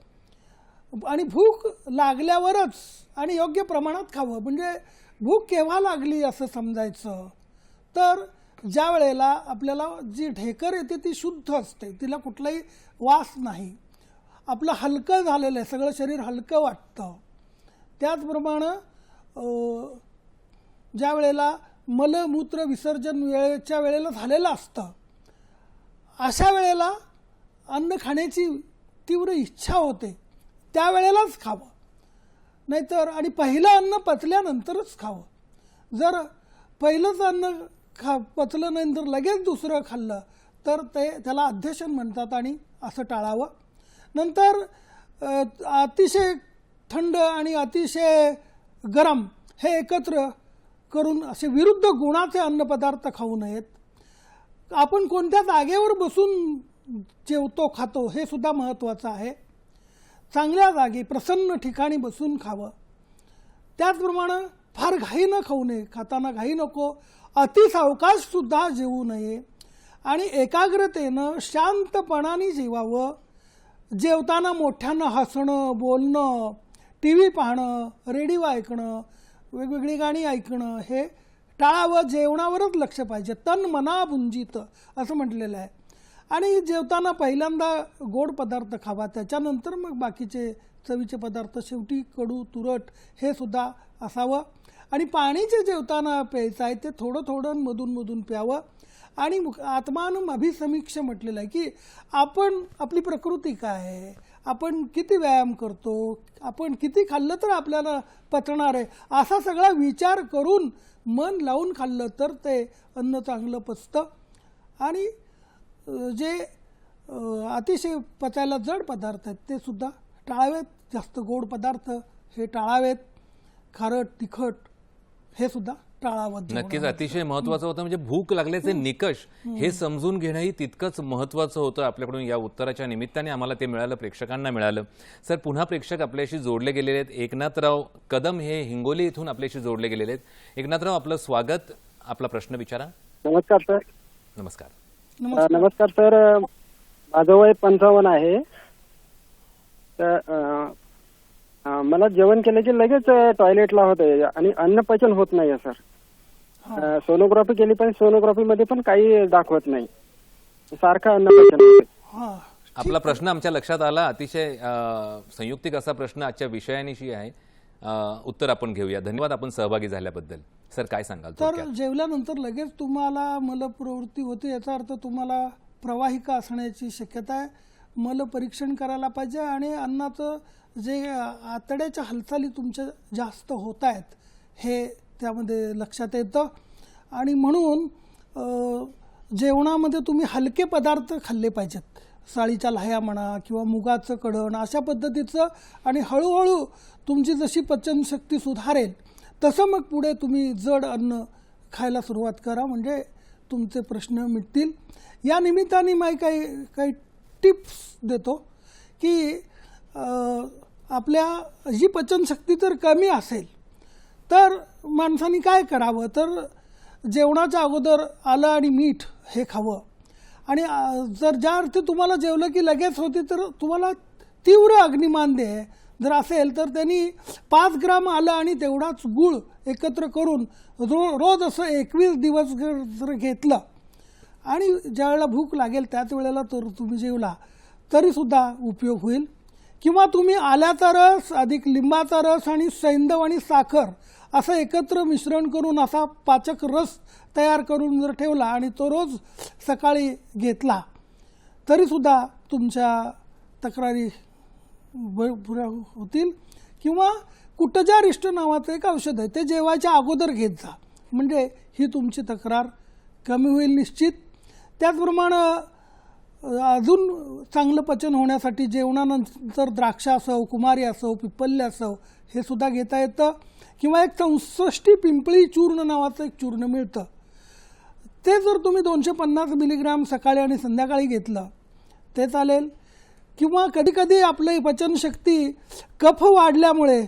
आणि भूक लागल्यावरच आणि योग्य प्रमाणात खावं. म्हणजे भूक केव्हा लागली असं समजायचं तर ज्या वेळेला आपल्याला जी ढेकर येते ती शुद्ध असते, तिला कुठलाही वास नाही, आपलं हलकं झालेलं आहे, सगळं शरीर हलकं वाटतं. त्याचप्रमाणे ज्या वेळेला मलमूत्र विसर्जन वेळेच्या वेळेला झालेलं असतं, अशा वेळेला अन्न खाण्याची तीव्र इच्छा होते, त्यावेळेलाच खावं. नाहीतर आणि पहिलं अन्न पचल्यानंतरच खावं. जर पहिलंच अन्न पचलं नाही तर लगेच दुसरं खाल्लं तर त्याला अध्यशन म्हणतात आणि असं टाळावं. नंतर अतिशय थंड आणि अतिशय गरम हे एकत्र करून असे विरुद्ध गुणाचे अन्नपदार्थ खाऊ नयेत. आपण कोणत्या जागेवर बसून जेवतो खातो हे सुद्धा महत्त्वाचं आहे. चांगल्या जागी प्रसन्न ठिकाणी बसून खावं. त्याचप्रमाणे फार घाई न खाऊ नये, खाताना घाई नको, अतिसावकाशसुद्धा जेवू नये आणि एकाग्रतेनं शांतपणाने जेवावं. जेवताना मोठ्यानं हसणं, बोलणं, टी व्ही पाहणं, रेडिओ ऐकणं, वेगवेगळी गाणी ऐकणं हे टाळावं. जेवणावरच लक्ष पाहिजे. तन मना भुंजित असं म्हटलेलं आहे. आणि जेवताना पहिल्यांदा गोड पदार्थ खावा, त्याच्यानंतर मग बाकीचे चवीचे पदार्थ, शेवटी कडू, तुरट हे सुद्धा असावं. आणि पाणी जे जेवताना प्यायचं आहे ते थोडं थोडं मधून मधून प्यावं. आणि आत्मानं अभिसमीक्ष म्हटलेलं आहे की आपण आपली प्रकृती काय आहे, आपण किती व्यायाम करतो, आपण किती खाल्लं तर आपल्याला पचणार आहे, असा सगळा विचार करून मन लावून खाल्लं तर ते अन्न चांगलं पचतं. आणि जे अतिशय पचायला जड पदार्थ आहेत ते सुद्धा टाळावेत. जास्त गोड पदार्थ हे टाळावेत. खारट, तिखट हे सुद्धा टाळावं. नक्कीच अतिशय महत्त्वाचं होतं. म्हणजे भूक लागल्याचे निकष हे समजून घेणंही तितकंच महत्त्वाचं होतं. आपल्याकडून या उत्तराच्या निमित्ताने आम्हाला ते मिळालं, प्रेक्षकांना मिळालं. सर, पुन्हा प्रेक्षक आपल्याशी जोडले गेलेले आहेत. एकनाथराव कदम हे हिंगोली इथून आपल्याशी जोडले गेलेले आहेत. एकनाथराव, आपलं स्वागत. आपला प्रश्न विचारा. नमस्कार सर. नमस्कार. नमस्कार सर. माझं वय 55 आहे. तर मला जेवण केलं की लगेच टॉयलेटला होते आणि अन्न पचन होत नाही सर. सोनोग्राफी केली पण सोनोग्राफी मध्ये पण काही दाखवत नाही, सारखं अन्न पचन होते. आपला प्रश्न आमच्या लक्षात आला. अतिशय संयुक्तिक असा प्रश्न आजच्या विषयानिशी आहे. उत्तर आपण घेऊया. धन्यवाद आपण सहभागी झाल्याबद्दल. सर, काय सांगाल? तर जेवल्यानंतर लगेच तुम्हाला मलप्रवृत्ती होते, याचा अर्थ तुम्हाला प्रवाहिका असण्याची शक्यता आहे. मल परीक्षण करायला पाहिजे आणि अन्नाचं जे आतड्याच्या हालचाली तुमच्या जास्त होत आहेत हे त्यामध्ये लक्षात येतं. आणि म्हणून जेवणामध्ये तुम्ही हलके पदार्थ खाल्ले पाहिजेत, साळीच्या लाह्या म्हणा किंवा मुगाचं कढण अशा पद्धतीचं. आणि हळूहळू तुमची जशी पचनशक्ती सुधारेल तसं मग पुढे तुम्ही जड अन्न खायला सुरुवात करा, म्हणजे तुमचे प्रश्न मिटतील. या निमित्ताने मी काही टिप्स देतो की आपल्या जी पचनशक्ती जर कमी असेल तर माणसाने काय करावं, तर जेवणाच्या अगोदर आलं आणि मीठ हे खावं. आणि जर ज्या अर्थी तुम्हाला जेवलं की लगेच होती तर तुम्हाला तीव्र अग्निमांद्य जर असेल तर त्यांनी 5 ग्राम आलं आणि तेवढाच गूळ एकत्र करून रोज असं 21 दिवस जर घेतलं आणि ज्या वेळेला भूक लागेल त्याच वेळेला तर तुम्ही जेवला तरीसुद्धा उपयोग होईल. किंवा तुम्ही आल्याचा रस अधिक लिंबाचा रस आणि सैंधव आणि साखर असं एकत्र मिश्रण करून असा पाचक रस तयार करून जर ठेवला आणि तो रोज सकाळी घेतला तरीसुद्धा तुमच्या तक्रारी पुऱ्या होतील. किंवा कुटजारिष्ट नावाचं एक औषध आहे ते जेवायच्या अगोदर घेत जा, म्हणजे ही तुमची तक्रार कमी होईल निश्चित. त्याचप्रमाणे अजून चांगलं पचन होण्यासाठी जेवणानंतर द्राक्ष असो, कुमारी असो, पिपल्य असो हे सुद्धा घेता येतं. किंवा एक 64 पिंपळी चूर्ण नावाचं एक चूर्ण मिळतं, ते जर तुम्ही 250 मिलीग्राम सकाळी आणि संध्याकाळी घेतलं ते चालेल. किंवा कधीकधी आपली पचनशक्ती कफ वाढल्यामुळे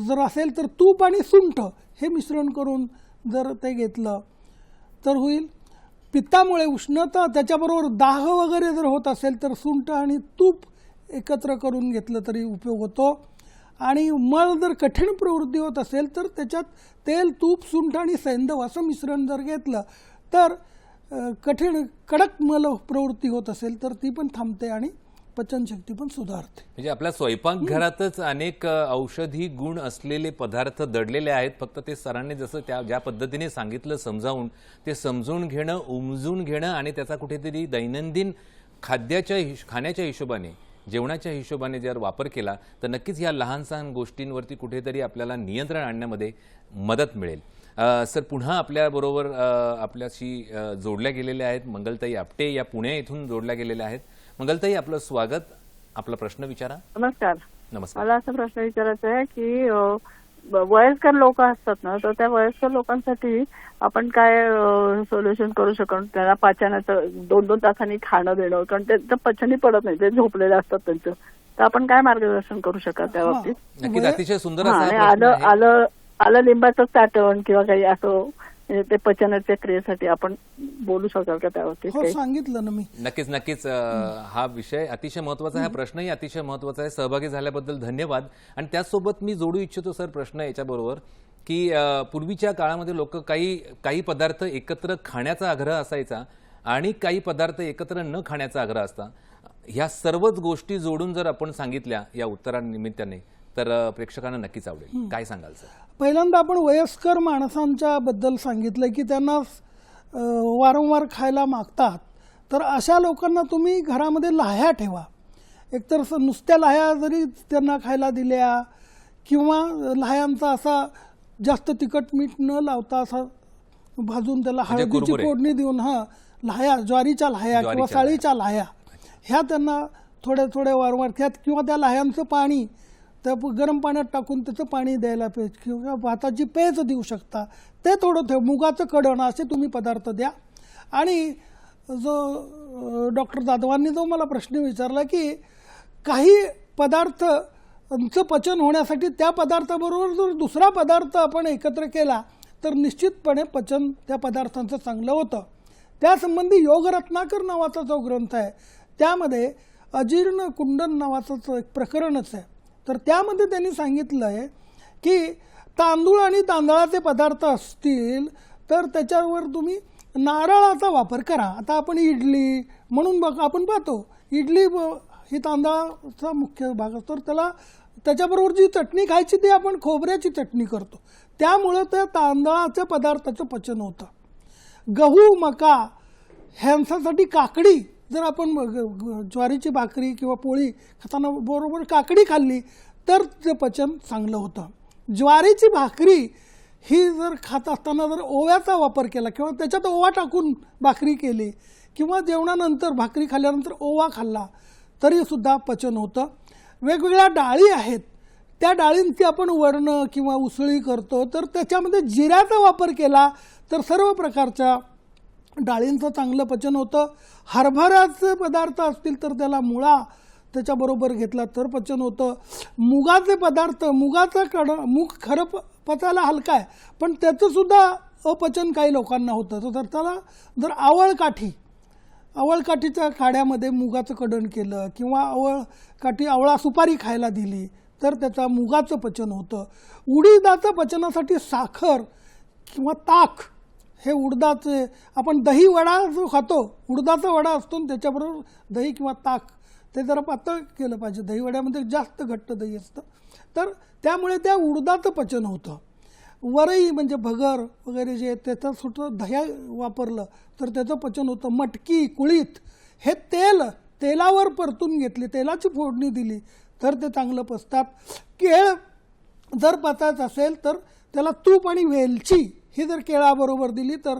जर असेल तर तूप आणि सुंठ हे मिश्रण करून जर ते घेतलं तर होईल. पित्तामुळे उष्णता त्याच्याबरोबर दाह वगैरे जर होत असेल तर सुंठ आणि तूप एकत्र करून घेतलं तरी उपयोग होतो. आणि मळ जर कठीण प्रवृत्ती होत असेल तर त्याच्यात तेल, तूप, सुंठ आणि सैंधव असं मिश्रण जर घेतलं तर कडक मल प्रवृत्ती होत असेल तर ती पण थांबते आणि पचनशक्ती पण सुधारते. म्हणजे आपल्या स्वयंपाकघरातच अनेक औषधी गुण असलेले पदार्थ दडलेले आहेत. फक्त ते सरांनी जसं ज्या पद्धतीने सांगितलं समजावून ते समजून घेणं, उमजून घेणं आणि त्याचा कुठेतरी दैनंदिन खाण्याच्या हिशोबाने, जेवणाच्या हिशोबाने जर वापर केला तर नक्कीच या लहान सहान गोष्टींवरती कुठेतरी आपल्याला नियंत्रण आणण्यामध्ये मदत मिळेल. सर पुन्हा आपल्याबरोबर आपल्याशी जोडल्या गेलेल्या आहेत मंगलताई आपटे, या पुणे इथून जोडल्या गेलेल्या आहेत. मंगलताई, आपलं स्वागत. आपला प्रश्न विचारा. नमस्कार. नमस्कार. मला असा प्रश्न विचारायचा आहे की वयस्कर लोक असतात ना, तर त्या वयस्कर लोकांसाठी आपण काय सोल्युशन करू शकतो? त्यांना पाचनाचं 2-2 तासांनी खाणं देणं, कारण त्यांचं पचनही पडत नाही, ते झोपलेले असतात त्यांचं, तर आपण काय मार्गदर्शन करू शकाल त्या बाबतीत? नक्कीच अतिशय सुंदर असा आणि प्रश्न आहे. आलं लिंबाचं चाटण किंवा काही असं ते पचनाच्या क्रियेसाठी आपण बोलू शकाल का त्यावरती? हो, सांगितलं ना मी. नक्कीच हा विषय अतिशय महत्वाचा आहे, हा प्रश्नही अतिशय महत्वाचा आहे. सहभागी झाल्याबद्दल धन्यवाद. आणि त्याचसोबत मी जोडू इच्छितो सर प्रश्न याच्याबरोबर की पूर्वीच्या काळामध्ये लोक काही पदार्थ एकत्र खाण्याचा आग्रह असायचा आणि काही पदार्थ एकत्र न खाण्याचा आग्रह असता. ह्या सर्वच गोष्टी जोडून जर आपण सांगितल्या या उत्तरानिमित्ताने तर प्रेक्षकांना नक्कीच आवडेल. काय सांगाल सर? पहिल्यांदा आपण वयस्कर माणसांच्या बद्दल सांगितलं की त्यांना वारंवार खायला मागतात, तर अशा लोकांना तुम्ही घरामध्ये लाह्या ठेवा. एकतर नुसत्या लाह्या जरी त्यांना खायला दिल्या किंवा लाह्यांचा असा जास्त तिखट मीठ न लावता असा भाजून त्याला हळदीची फोडणी देऊन लाह्या, ज्वारीच्या लाह्या किंवा साळीच्या लाह्या ह्या त्यांना थोड्या वारंवार किंवा त्या लाह्यांचं पाणी त्या गरम पाण्यात टाकून त्याचं पाणी द्यायला पाहिजे किंवा भाताची पेज देऊ शकता, ते थोडं ठेव. मुगाचं कढण असे तुम्ही पदार्थ द्या. आणि जो डॉक्टर जाधवांनी जो मला प्रश्न विचारला की काही पदार्थांचं पचन होण्यासाठी त्या पदार्थाबरोबर जर दुसरा पदार्थ आपण एकत्र केला तर निश्चितपणे पचन त्या पदार्थांचं चांगलं होतं. त्यासंबंधी योगरत्नाकर नावाचा जो ग्रंथ आहे त्यामध्ये अजीर्ण कुंडन नावाचं एक प्रकरणच आहे, तर त्यामध्ये त्यांनी सांगितलं आहे की तांदूळ आणि तांदळाचे पदार्थ असतील तर त्याच्यावर तुम्ही नारळाचा वापर करा. आता आपण इडली म्हणून आपण पाहतो, इडली ही तांदळाचा मुख्य भाग असतो, तर त्याच्याबरोबर जी चटणी खायची ती आपण खोबऱ्याची चटणी करतो, त्यामुळं त्या तांदळाच्या पदार्थाचं पचन होतं. गहू, मका ह्यांच्यासाठी काकडी जर आपण ज्वारीची भाकरी किंवा पोळी खाताना बरोबर काकडी खाल्ली तर ते पचन चांगलं होतं. ज्वारीची भाकरी ही जर खात असताना जर ओव्याचा वापर केला किंवा त्याच्यात ओवा टाकून भाकरी केली किंवा जेवणानंतर भाकरी खाल्ल्यानंतर ओवा खाल्ला तरीसुद्धा पचन होतं. वेगवेगळ्या डाळी आहेत, त्या डाळींची आपण वरण किंवा उसळी करतो, तर त्याच्यामध्ये जिऱ्याचा वापर केला तर सर्व प्रकारच्या डाळींचं चांगलं पचन होतं. हरभऱ्याचे पदार्थ असतील तर त्याला मुळा त्याच्याबरोबर घेतला तर पचन होतं. मुगाचे पदार्थ, मूग खरं पचायला हलका आहे पण त्याचंसुद्धा अपचन काही लोकांना होतं. तर त्याला जर आवळकाठीच्या काड्यामध्ये मुगाचं कडण केलं किंवा आवळा सुपारी खायला दिली तर त्याचा मुगाचं पचन होतं. उडीदाचं पचनासाठी साखर किंवा ताक हे उडदाचे, आपण दही वडा जो खातो, उडदाचा वडा असतो त्याच्याबरोबर दही किंवा ताक ते जरा पातळ केलं पाहिजे. दही वड्यामध्ये जास्त घट्ट दही असतं तर त्यामुळे त्या उडदाचं पचन होतं. वरई म्हणजे भगर वगैरे जे त्याचं सुद्धा दह्या वापरलं तर त्याचं पचन होतं. मटकी, कुळीथ हे तेलावर परतून घेतली, तेलाची फोडणी दिली तर ते चांगलं पचतात. केळ जर पचायचं असेल तर त्याला तूप आणि वेलची ही जर केळाबरोबर दिली तर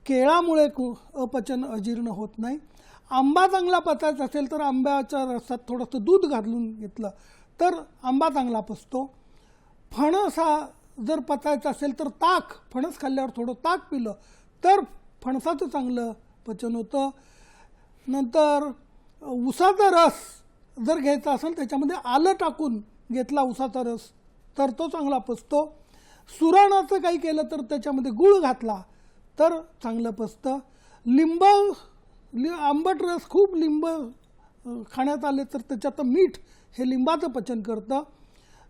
केळामुळे अपचन अजीर्ण होत नाही. आंबा चांगला पचायचा असेल तर आंब्याच्या रसात थोडंसं दूध घालून घेतलं तर आंबा चांगला पचतो. फणस हा जर पचायचा असेल तर फणस खाल्ल्यावर थोडं ताक पिलं तर फणसाचं चांगलं पचन होतं. नंतर उसाचा रस जर घ्यायचा असेल त्याच्यामध्ये आलं टाकून घेतला उसाचा रस तर तो चांगला पचतो. सुराणाचं काही केलं तर त्याच्यामध्ये गूळ घातला तर चांगलं पचतं. आंबट रस, खूप लिंब खाण्यात आले तर त्याच्यात मीठ हे लिंबाचं पचन करतं.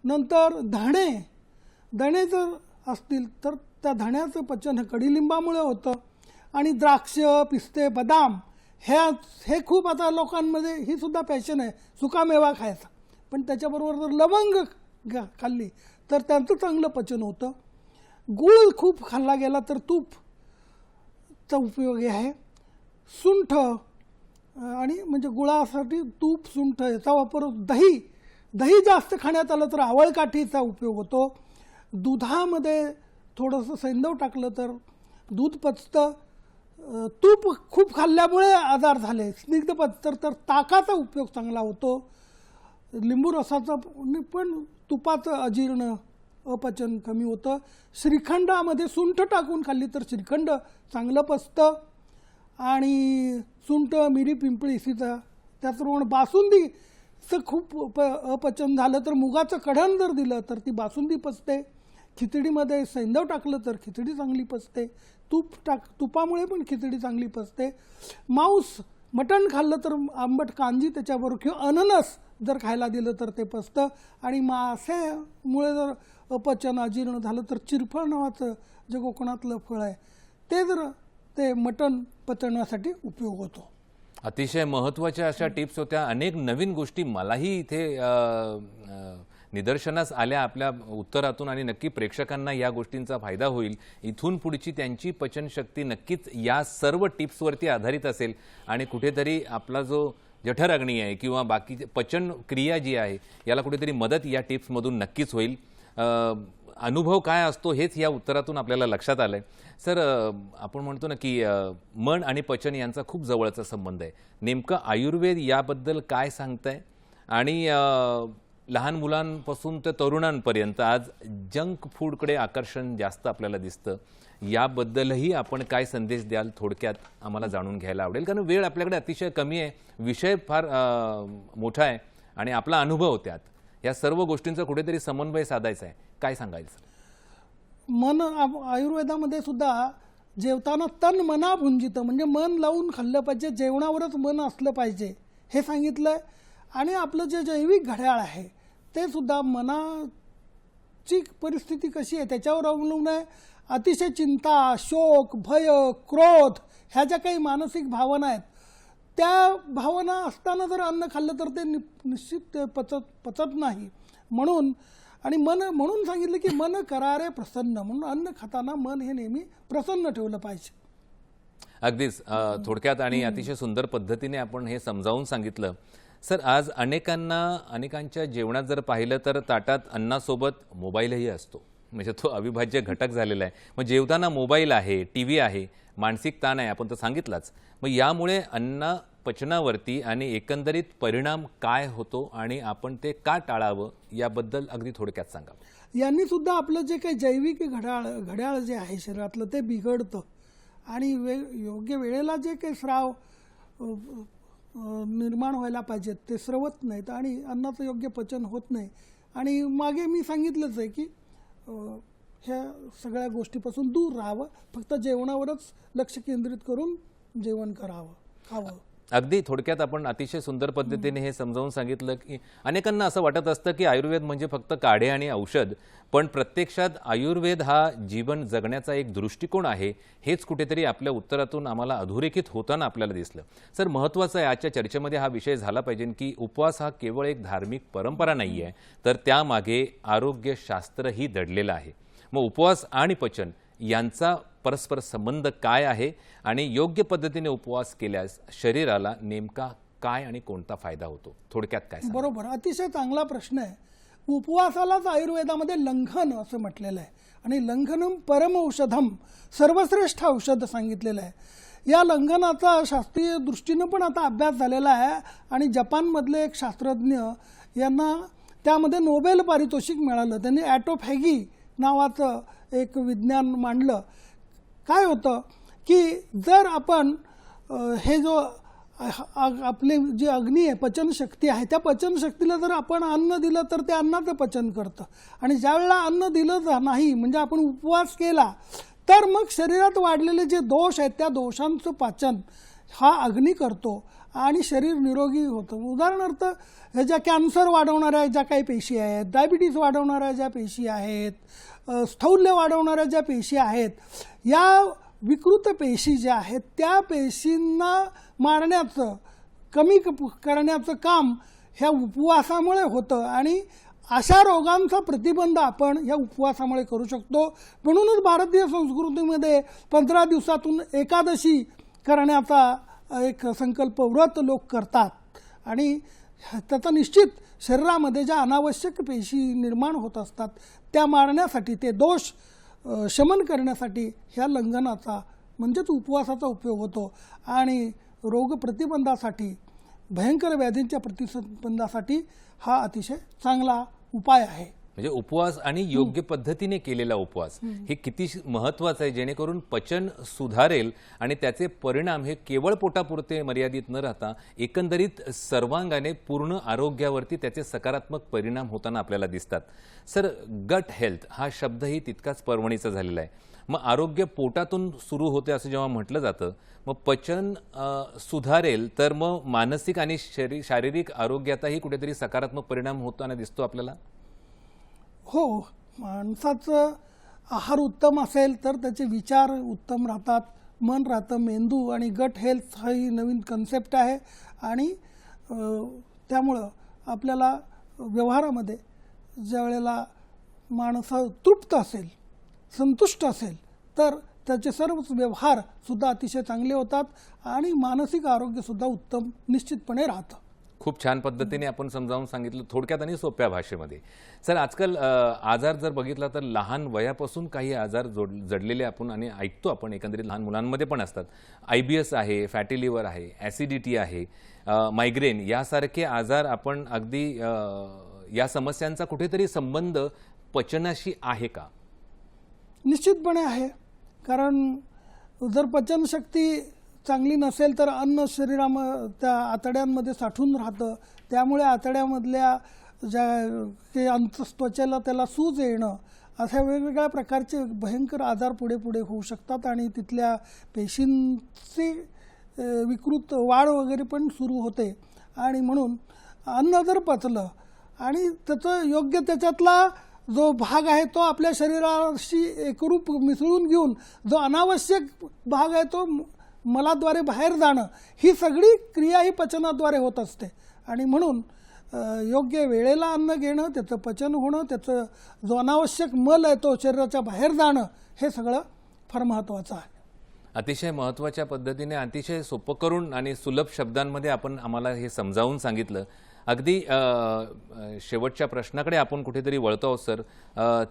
नंतर धणे जर असतील तर त्या धण्याचं पचन हे कडुलिंबामुळे होतं. आणि द्राक्ष, पिस्ते, बदाम हे खूप आता लोकांमध्ये ही सुद्धा फॅशन आहे सुकामेवा खायचा, पण त्याच्याबरोबर जर लवंग खाल्ली तर त्यांचं चांगलं पचन होतं. गूळ खूप खाल्ला गेला तर तूपचा उपयोगी आहे. सुंठ आणि म्हणजे गुळासाठी तूप, सुंठ याचा वापर. दही जास्त खाण्यात आलं तर आवळकाठीचा उपयोग होतो. दुधामध्ये थोडंसं सैंधव टाकलं तर दूध पचतं. तूप खूप खाल्ल्यामुळे आजार झाले, स्निग्ध पचतं तर ताकाचा उपयोग चांगला होतो. लिंबू रसाचा पण तुपाचं अजीर्ण अपचन कमी होतं. श्रीखंडामध्ये सुंठ टाकून खाल्ली तर श्रीखंड चांगलं पचतं. आणि सुंठ, मिरी, पिंपळी त्याचप्रमाणे बासुंदीचं खूप अपचन झालं तर मुगाचं कढण जर दिलं तर ती बासुंदी पचते. खिचडीमध्ये सैंधव टाकलं तर खिचडी चांगली पचते. तुपामुळे पण खिचडी चांगली पचते. मटण खाल्लं तर आंबट कांजी त्याच्याबरोबर किंवा अननस जर खायला दिलं तर ते पचतं. आणि माशामुळे जर अपचन अजीर्ण झालं तर चिरफळ नावाचं जे कोकणातलं फळ आहे ते मटण पचवण्यासाठी उपयोग होतो. अतिशय महत्त्वाच्या अशा टिप्स होत्या. अनेक नवीन गोष्टी मलाही इथे निदर्शनास आल्या आपल्या उत्तरातून आणि नक्की प्रेक्षकांना या गोष्टींचा फायदा होईल. इथून पुढची त्यांची पचनशक्ती नक्कीच या सर्व टिप्सवरती आधारित असेल आणि कुठेतरी आपला जो जठराग्नी आहे किंवा बाकी पचन क्रिया जी आहे याला कुठेतरी मदत या टिप्समधून नक्कीच होईल. अनुभव काय असतो हेच या उत्तरातून आपल्याला लक्षात आलंय. सर, आपण म्हणतो ना की मन आणि पचन यांचा खूप जवळचा संबंध आहे. नेमकं आयुर्वेद याबद्दल काय सांगताय आणि लहान मुलांपासून ते तरुणांपर्यंत आज जंक फूडकडे आकर्षण जास्त आपल्याला दिसतं, याबद्दलही आपण काय संदेश द्याल थोडक्यात आम्हाला जाणून घ्यायला आवडेल. कारण वेळ आपल्याकडे अतिशय कमी आहे, विषय फार मोठा आहे आणि आपला अनुभव त्यात या सर्व गोष्टींचा कुठेतरी समन्वय साधायचा आहे. काय सांगायचं? मन आयुर्वेदामध्ये सुद्धा जेवताना तन मना भुंजित म्हणजे मन लावून खाल्लं पाहिजे, जेवणावरच मन असलं पाहिजे हे सांगितलंय. आणि आपलं जे जैविक घड्याळ आहे ते सुद्धा मनाची परिस्थिती कशी आहे त्याच्यावर अवलंबून आहे. अतिशय चिंता, शोक, भय, क्रोध ह्या ज्या काही मानसिक भावना आहेत त्या भावना असताना जर अन्न खाल्लं तर ते निश्चित पचत नाही. म्हणून सांगितलं की मन करारे प्रसन्न, म्हणून अन्न खाताना मन हे नेहमी प्रसन्न ठेवलं पाहिजे. अगदीच थोडक्यात आणि अतिशय सुंदर पद्धतीने आपण हे समजावून सांगितलं. सर, आज अनेकांच्या जेवणात जर पाहिलं तर ताटात अन्नासोबत मोबाईलही असतो, म्हणजे तो अविभाज्य घटक झालेला आहे. मग जेवताना मोबाईल आहे, टीव्ही आहे, मानसिक ताण आहे, आपण तर सांगितलाच. मग यामुळे अन्न पचनावरती आणि एकंदरीत परिणाम काय होतो आणि आपण ते का टाळावं याबद्दल अगदी थोडक्यात सांगा. यांनी सुद्धा आपलं जे काही जैविक घड्याळ जे आहे शरीरातलं ते बिघडतं आणि योग्य वेळेला जे काही स्राव निर्माण व्हायला पाहिजेत ते स्रवत नाहीत आणि अन्नाचं योग्य पचन होत नाही. आणि मागे मी सांगितलंच आहे की ह्या सगळ्या गोष्टीपासून दूर राहावं, फक्त जेवणावरच लक्ष केंद्रित करून जेवण करावं, खावं. अगदी थोडक्यात आपण अतिशय सुंदर पद्धतीने हे समजावून सांगितलं की अनेकांना असं वाटत असतं की आयुर्वेद म्हणजे फक्त काढे आणि औषध, पण प्रत्यक्षात आयुर्वेद हा जीवन जगण्याचा एक दृष्टिकोन आहे. हेच कुठेतरी आपल्या उत्तरातून आम्हाला अधोरेखित होताना आपल्याला दिसलं. सर, महत्त्वाचं आहे आजच्या चर्चेमध्ये हा विषय झाला पाहिजे की उपवास हा केवळ एक धार्मिक परंपरा नाही आहे, तर त्यामागे आरोग्यशास्त्रही दडलेलं आहे. मग उपवास आणि पचन यांचा परस्पर संबंध काय आहे आणि योग्य पद्धतीने उपवास केल्यास शरीराला नेमका काय आणि कोणता फायदा होतो, थोडक्यात काय सांगाल? बरोबर, अतिशय चांगला प्रश्न आहे. उपवासालाच आयुर्वेदामध्ये लंघन असं म्हटलेलं आहे आणि लंघनम परम औषधम, सर्वश्रेष्ठ औषध सांगितलेलं आहे. या लंघनाचा शास्त्रीय दृष्टीनं पण आता अभ्यास झालेला आहे आणि जपानमधले एक शास्त्रज्ञ यांना त्यामध्ये नोबेल पारितोषिक मिळालं. त्यांनी ॲटोफॅगी नावाचं एक विज्ञान मांडलं. काय होतं की जर आपण हे जो आपले जी अग्नी आहे, पचनशक्ती आहे, त्या पचनशक्तीला जर आपण अन्न दिलं तर ते अन्नाचं पचन करतं आणि ज्यावेळेला अन्न दिलं नाही, म्हणजे आपण उपवास केला, तर मग शरीरात वाढलेले जे दोष आहेत त्या दोषांचं पाचन हा अग्नी करतो आणि शरीर निरोगी होतं. उदाहरणार्थ ह्या ज्या कॅन्सर वाढवणाऱ्या ज्या काही पेशी आहेत, डायबिटीज वाढवणाऱ्या ज्या पेशी आहेत, स्थौल्य वाढवणाऱ्या ज्या पेशी आहेत, या विकृत पेशी ज्या आहेत त्या पेशींना मारण्याचं, कमी करण्याचं काम ह्या उपवासामुळे होतं आणि अशा रोगांचा प्रतिबंध आपण ह्या उपवासामुळे करू शकतो. म्हणूनच भारतीय संस्कृतीमध्ये 15 दिवसातून एकादशी करण्याचा एक संकल्प व्रत लोक करतात आणि त्याचा निश्चित शरीरामध्ये ज्या अनावश्यक पेशी निर्माण होत असतात त्या मारण्यासाठी, ते दोष शमन करण्यासाठी ह्या लंघनाचा म्हणजेच उपवासाचा उपयोग होतो आणि रोग प्रतिबंधासाठी, भयंकर व्याधींच्या प्रतिबंधासाठी हा अतिशय चांगला उपाय आहे. म्हणजे उपवास आणि योग्य पद्धतीने केलेला उपवास हे किती महत्त्वाचं आहे, जेणेकरून पचन सुधारेल आणि त्याचे परिणाम हे केवळ पोटापुरते मर्यादित न राहता एकंदरीत सर्वांगाने पूर्ण आरोग्यावरती त्याचे सकारात्मक परिणाम होताना आपल्याला दिसतात. सर, गट हेल्थ हा शब्दही तितकाच पर्वणीचा झालेला आहे. मग आरोग्य पोटातून सुरू होते असं जेव्हा म्हटलं जातं, मग पचन सुधारेल तर मग मानसिक आणि शारीरिक आरोग्यातही कुठेतरी सकारात्मक परिणाम होताना दिसतो आपल्याला. हो, माणसाचं आहार उत्तम असेल तर त्याचे विचार उत्तम राहतात, मन राहतं, मेंदू. आणि गट हेल्थ ही नवीन कन्सेप्ट आहे आणि त्यामुळं आपल्याला व्यवहारामध्ये ज्या वेळेला माणूस तृप्त असेल, संतुष्ट असेल, तर त्याचे सर्वच व्यवहार सुद्धा अतिशय चांगले होतात आणि मानसिक आरोग्यसुद्धा उत्तम निश्चितपणे राहतं. खूप छान पद्धतीने आपण समजावून सांगितलं थोडक्यात आणि सोप्या भाषेमध्ये. सर, आजकाल आजार जर बघितला तर लहान वयापासून काही आजार जडलेले आपण आणि ऐकतो आपण, एकंदरीत लहान मुलांमध्ये पण असतात. IBS आहे, फॅटी लिव्हर आहे, ॲसिडिटी आहे, मायग्रेन यासारखे आजार आपण अगदी या समस्यांचा कुठेतरी संबंध पचनाशी आहे का? निश्चितपणे आहे. कारण जर पचनशक्ती चांगली नसेल तर अन्न त्या आतड्यांमध्ये साठून राहतं. त्यामुळे आतड्यामधल्या ज्या त्वचेला त्याला सूज येणं, अशा वेगवेगळ्या प्रकारचे भयंकर आजार पुढे पुढे होऊ शकतात आणि तिथल्या पेशींची विकृत वाढ वगैरे पण सुरू होते. आणि म्हणून अन्न जर पचलं आणि त्याचं योग्य त्याच्यातला जो भाग आहे तो आपल्या शरीराशी एकरूप मिसळून घेऊन जो अनावश्यक भाग आहे तो मलाद्वारे बाहेर जाणं, ही सगळी क्रिया ही पचनाद्वारे होत असते. आणि म्हणून योग्य वेळेला अन्न घेणं, त्याचं पचन होणं, त्याचं जो अनावश्यक मल आहे तो शरीराच्या बाहेर जाणं, हे सगळं फार महत्त्वाचं आहे. अतिशय महत्त्वाच्या पद्धतीने अतिशय सोपं करून आणि सुलभ शब्दांमध्ये आपण आम्हाला हे समजावून सांगितलं. अगदी शेवटच्या प्रश्नाकडे आपण कुठेतरी वळतो आहोत सर.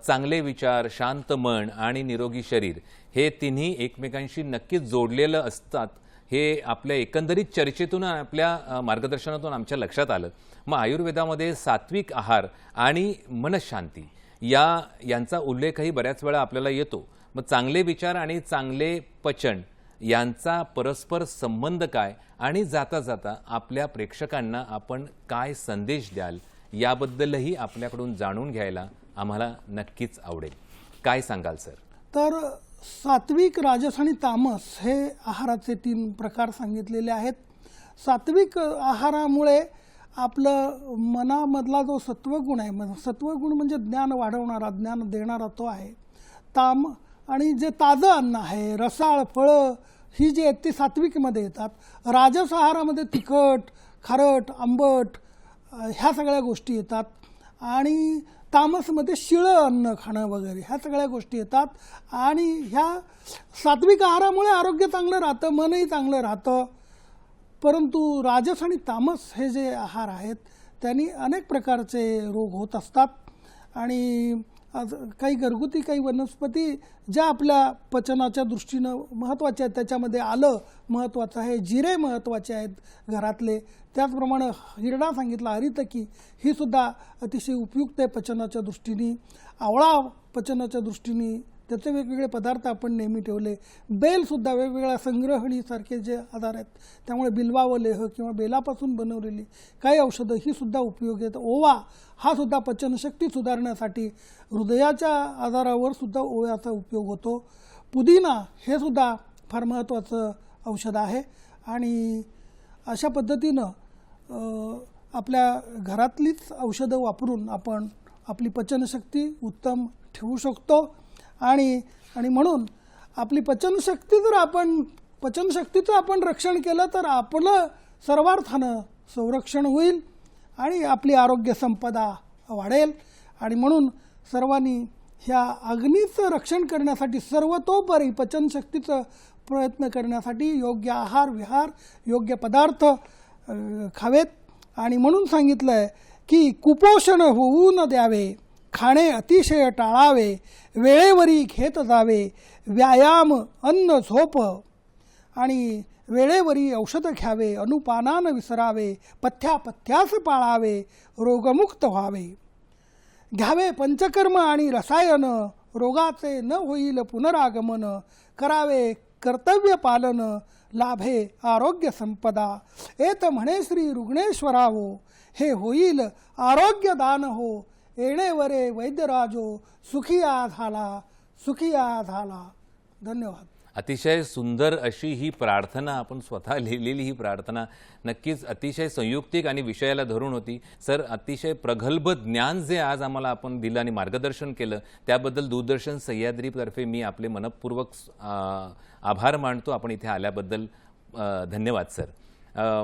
चांगले विचार, शांत मन आणि निरोगी शरीर हे तिन्ही एकमेकांशी नक्कीच जोडलेलं असतात हे आपल्या एकंदरीत चर्चेतून आपल्या मार्गदर्शनातून आमच्या लक्षात आलं. मग आयुर्वेदामध्ये सात्विक आहार आणि मनशांती यांचा उल्लेखही बऱ्याच वेळा आपल्याला येतो. मग चांगले विचार आणि चांगले पचन यांचा परस्पर संबंध काय आणि जाता जाता आपल्या प्रेक्षकांना आपण काय संदेश द्याल याबद्दलही आपल्याकडून जाणून घ्यायला आम्हाला नक्कीच आवडेल. काय सांगाल सर? तर सात्विक, राजस आणि तामस हे आहाराचे 3 प्रकार सांगितलेले आहेत. सात्विक आहारामुळे आपलं मनामधला जो सत्वगुण आहे, सत्वगुण म्हणजे ज्ञान वाढवणारा, ज्ञान देणारा तो आहे. आणि जे ताजं अन्न आहे, रसाळ फळं ही जी आहेत ती सात्विकमध्ये येतात. राजस आहारामध्ये तिखट, खारट, आंबट ह्या सगळ्या गोष्टी येतात. आणि तामसमध्ये शिळं अन्न खाणं वगैरे ह्या सगळ्या गोष्टी येतात. आणि ह्या सात्विक आहारामुळे आरोग्य चांगलं राहतं, मनही चांगलं राहतं. परंतु राजस आणि तामस हे जे आहार आहेत त्यांनी अनेक प्रकारचे रोग होत असतात. आणि काही घरगुती, काही वनस्पती ज्या आपल्या पचनाच्या दृष्टीनं महत्त्वाच्या आहेत त्याच्यामध्ये आलं महत्त्वाचं आहे, जिरे महत्त्वाचे आहेत घरातले. त्याचप्रमाणे हिरडा सांगितला, हरितकी ही सुद्धा अतिशय उपयुक्त आहे पचनाच्या दृष्टीने. आवळा पचनाच्या दृष्टीने, त्याचे वेगवेगळे पदार्थ आपण नेहमी ठेवले. बेलसुद्धा वेगवेगळ्या संग्रहणीसारखे जे आधार आहेत त्यामुळे बिल्वा व लेह किंवा बेलापासून बनवलेली काही औषधं ही सुद्धा उपयोगी आहेत. ओवा हा सुद्धा पचनशक्ती सुधारण्यासाठी, हृदयाच्या आजारावर सुद्धा ओव्याचा उपयोग होतो. पुदिना हे सुद्धा फार महत्त्वाचं औषध आहे. आणि अशा पद्धतीनं आपल्या घरातलीच औषधं वापरून आपण आपली पचनशक्ती उत्तम ठेवू शकतो. आणि म्हणून आपली पचनशक्तीचं आपण रक्षण केलं तर आपलं सर्वार्थानं संरक्षण होईल आणि आपली आरोग्य संपदा वाढेल. आणि म्हणून सर्वांनी ह्या अग्नीचं रक्षण करण्यासाठी, सर्वतोपरी पचनशक्तीचं प्रयत्न करण्यासाठी योग्य आहार विहार, योग्य पदार्थ खावेत. आणि म्हणून सांगितलं आहे की कुपोषण होऊ न द्यावे, खाणे अतिशय टाळावे, वेळेवरी घेत जावे, व्यायाम, अन्न, झोप आणि वेळेवरी औषध घ्यावे, अनुपानान विसरावे, पथ्यास पाळावे, रोगमुक्त व्हावे. घ्यावे पंचकर्म आणि रसायन, रोगाचे न होईल पुनरागमन, करावे कर्तव्य पालन, लाभे आरोग्य संपदा. एत म्हणे श्री रुग्णेश्वरावो, हे होईल आरोग्य दान हो, येणेवरे वैद्यराजो, सुखिया झाला. धन्यवाद. अतिशय सुंदर अशी ही प्रार्थना, आपण स्वतः लिहिलेली ही प्रार्थना नक्कीच अतिशय संयुक्तिक आणि विषयाला धरून होती. सर, अतिशय प्रगल्भ ज्ञान जे आज आम्हाला आपण दिलं आणि मार्गदर्शन केलं त्याबद्दल दूरदर्शन सह्याद्रीतर्फे मी आपले मनपूर्वक आभार मानतो. आपण इथे आल्याबद्दल धन्यवाद सर.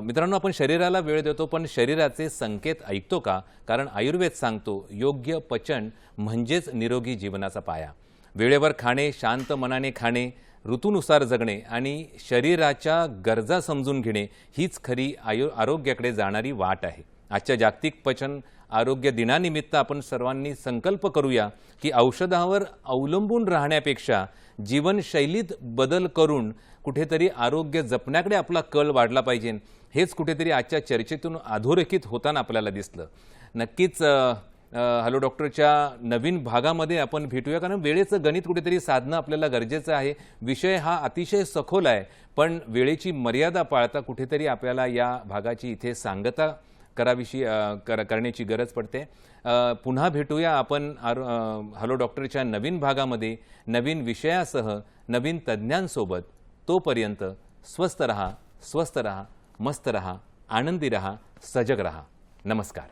मित्रांनो, आपण शरीराला वेळ देतो पण शरीराचे संकेत ऐकतो का? कारण आयुर्वेद सांगतो योग्य पचन म्हणजेच निरोगी जीवनाचा पाया. वेळेवर खाणे, शांत मनाने खाणे, ऋतूनुसार जगणे आणि शरीराच्या गरजा समजून घेणे हीच खरी आरोग्याकडे जाणारी वाट आहे. आजच्या जागतिक पचन आरोग्य दिनानिमित्त आपण सर्वांनी संकल्प करूया की औषधावर अवलंबून राहण्यापेक्षा जीवनशैलीत बदल करून कुठेतरी आरोग्य जपण्याकडे आपला कल वाढला पाहिजे. हेच कुठेतरी आजच्या चर्चेतून अधोरेखित होताना आपल्याला दिसलं. नक्कीच हॅलो डॉक्टरच्या नवीन भागामध्ये आपण भेटूया, कारण वेळेचं गणित कुठेतरी साधणं आपल्याला गरजेचं आहे. विषय हा अतिशय सखोल आहे पण वेळेची मर्यादा पाळता कुठेतरी आपल्याला या भागाची इथे सांगता करण्याची गरज पडते. पुन्हा भेटूया आपण हॅलो डॉक्टरच्या नवीन भागामध्ये नवीन विषयासह नवीन तज्ज्ञांसोबत. तोपर्यंत स्वस्थ रहा, मस्त रहा, आनंदी रहा, सजग रहा. नमस्कार.